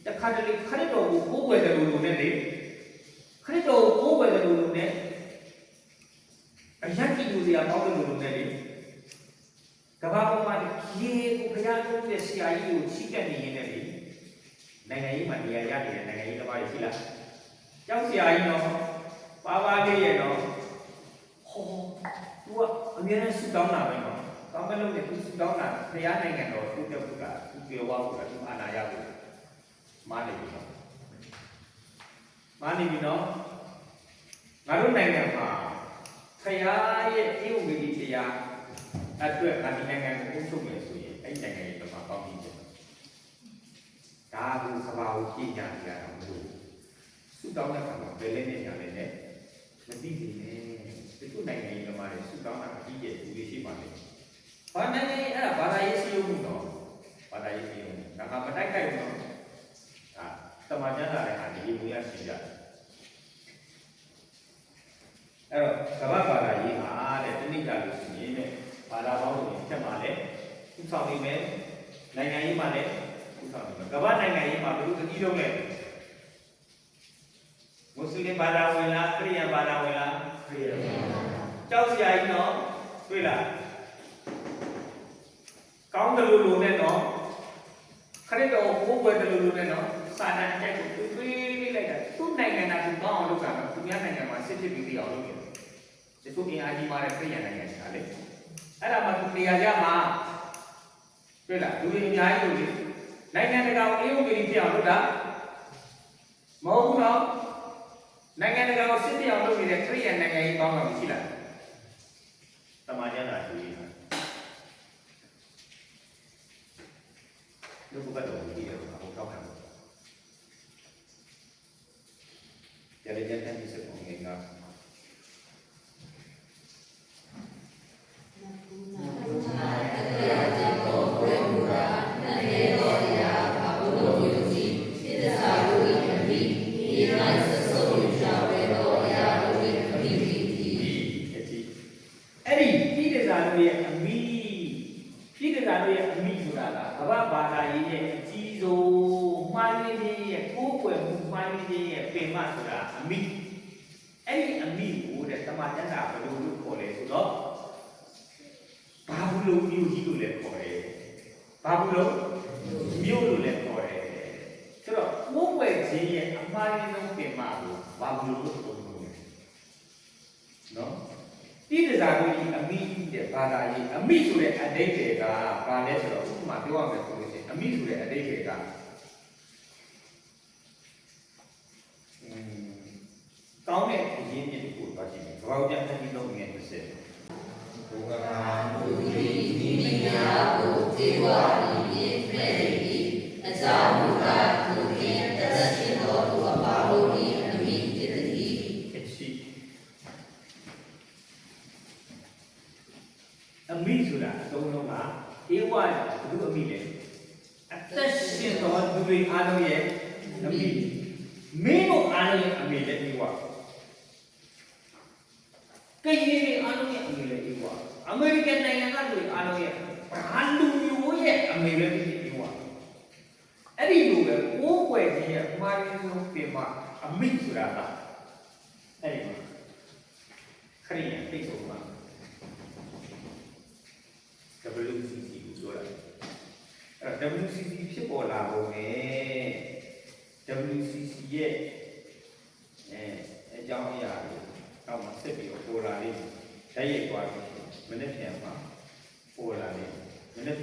တခါတလေခရစ်တော်ကိုကိုယ်ွယ်တယ်လို့နဲ့လေခရစ်တော်ကိုယ်ွယ်တယ်လို့နဲ့အယက်ကြည့်လို့စရာကောင်းတယ်လို့နဲ့လေ ကဘာပေါ်မှာရေကိုဘုရားသုံးတဲ့ဆရာကြီးကိုချီးကပ်နေရင်းနဲ့လေနိုင်ငံရေးမှာနေရာရနေတဲ့နိုင်ငံရေးသမားတွေရှိလားကျောင်းဆရာကြီးတော့ပါပါလေးရဲ့တော့ဟောသူကအများနဲ့ဆူတောင်းတာပဲနော်ကောင်းမလို့နဲ့သူဆူတောင်းတာဘုရားနိုင်ငံတော်သူတက်ဖို့ကသူပြောဝဖို့ကသူအာဏာရဖို့မားနေပြီနော်မားနေပြီနော်ငါတို့နိုင်ငံမှာဘုရားရဲ့အေဝံဂေလိတရားအတွက်ငါဒီနိုင်ငံကိုအုပ်ချုပ်မယ်ဆိုရင်အဲ့ဒီနိုင်ငံရဲ့ဘာကောင်းပြီးတယ်ဒါကိုကဘာကိုကြည့်ကြရတာမဟုတ်ဆူတောင်းတဲ့ခါမှာဘယ်လဲနေကြလဲနဲ့မသိသေးနဲ့ဒီခုနိုင်ငံရေးသမားတွေဆူတောင်းတာအကြီးကျယ်သူတွေရှိပါလိမ့်မယ်။ဘာနိုင်ငံရေးအဲ့ဒါဘာသာရေးစည်းရုံးမှုတော့ဘာသာရေးစည်းရုံးဒါကမတိုက်ခိုက်ဘူးနော်။ဒါတမန်ကျမ်းစာတွေဟာဒီလိုမျိုးရှိကြတယ်။အဲ့တော့ကမ္ဘာဘာသာရေးဟာတဲ့တနည်းအားလို့ရှိရင်တဲ့ဘာသာပေါင်းတွေတက်မှာလဲဥဆောင်နေမယ်နိုင်ငံရေးမှာလည်းဥဆောင်နေမယ်ကမ္ဘာနိုင်ငံရေးမှာဘယ်လိုတည်လုံးလဲမွတ်စလင်ဘာသာဝင်လားခရစ်ယာန်ဘာသာဝင်လားခရစ်ယာန်ကျောက်ဆရာကြီးနော်တွေ့လားကောင်းတယ်လို့နဲ့နော်ခရစ်တော်ကိုယ်ွယ်တယ်လို့နဲ့နော်စာတန်အကြိုက်ကိုတွေးလိုက်တာသူ့နိုင်ငံကသူကောင်းအောင်လုပ်တာနော်သူများနိုင်ငံမှာစစ်ဖြစ်ပြီးပြအောင်လုပ်တယ်ဒီခုအင်အားကြီးမားတဲ့ခရစ်ယာန်နိုင်ငံရှာလေအဲ့ဒါမှသူနေရာကြမှာတွေ့လားလူတွေအများကြီးလို့နိုင်ငံတကာကိုအေးဥပဒေပြအောင်လုပ်တာမဟုတ်ဘူးနော်နိုင်ငံတကာကိုစစ်ပြအောင်လုပ်နေတဲ့ခရစ်ယာန်နိုင်ငံကြီးကောင်းတာမရှိလားတမန်ကျမ်းစာကြည့်ရလူဘက်တော်ကြည့်ရအောင်ကောင်းတယ်ကျန်တဲ့ကျမ်းစာကိုငင်ကဘာသာရေးရဲ့အကြီးဆုံးမှန်းရင်းရဲ့ကိုယ်ွယ်မှုမှန်းရင်းရဲ့ပင်မဆိုတာအမိအဲ့ဒီအမိကိုတဲ့တမန်ကျမ်းစာဘယ်လိုလုပ်ခေါ်လဲဆိုတော့ဘာဘူးလို့မျိုးကြီးလို့လည်းခေါ်တယ်ဘာဘူးလို့မျိုးလို့လည်းခေါ်တယ်ဆိုတော့ကိုယ်ွယ်ခြင်းရဲ့အမှားရင်းဆုံးပင်မကိုဘာဘူးလို့ခေါ်လဲနော်တိတ္တဇာတို့ကြီးအမိတဲ့ဘာသာရေးအမိဆိုတဲ့အဓိပ္ပာယ်ကဘာလဲဆိုတော့ဥပမာပြောရမယ်ဆိုလို့ရှိရင်အမိဆိုတဲ့အဓိပ္ပာယ်ကကောင်းတဲ့အရင်းမြစ်ကိုသွားကြည့်မယ်။ဘာလို့ကြမ်းပြီးလုပ်ငန်းတစ်ဆက်ဘုရားလူကြီးမိမိများကိုဇေဝဤပြည့်မဲ့၏အကြောင်းမူကားသူဖြင့်တသက်ရှင်တော်သူအပါလို့ဤအမိဖြစ်သည်အမိဆိုတာအသုံးလုံးကဧဝဘုသူအမိလေအသက်ရှင်တော်သူတွေအားလုံးရဲ့အမိမင်းတို့အားလုံးရဲ့အမိလေဧဝကရင်တွေအားလုံးရဲ့အမိလေဧဝအမေရိကန်နိုင်ငံကလူအားလုံးရဲ့ဘာလူမျိုးရဲ့အမိလေဧဝအဲ့ဒီလိုပဲကိုးကွယ်ခြင်းရဲ့အမှားရင်းဆုံးပြင်မှာအမိဆိုတာကအဲ့ဒီမှာခရိယန်သိဆုံးမှာ WCC ကိုပြောတာအဲ့တော့ WCC ဖြစ်ပေါ်လာပုံနဲ့ WCC ရဲ့အကြောင်းအရာတွေတော့မှဆက်ပြီးပေါ်လာလိမ့်မယ်ဓာတ်ရိုက်သွားပြီးမနေ့ပြန်မှာပေါ်လာလိမ့်မယ်မနေ့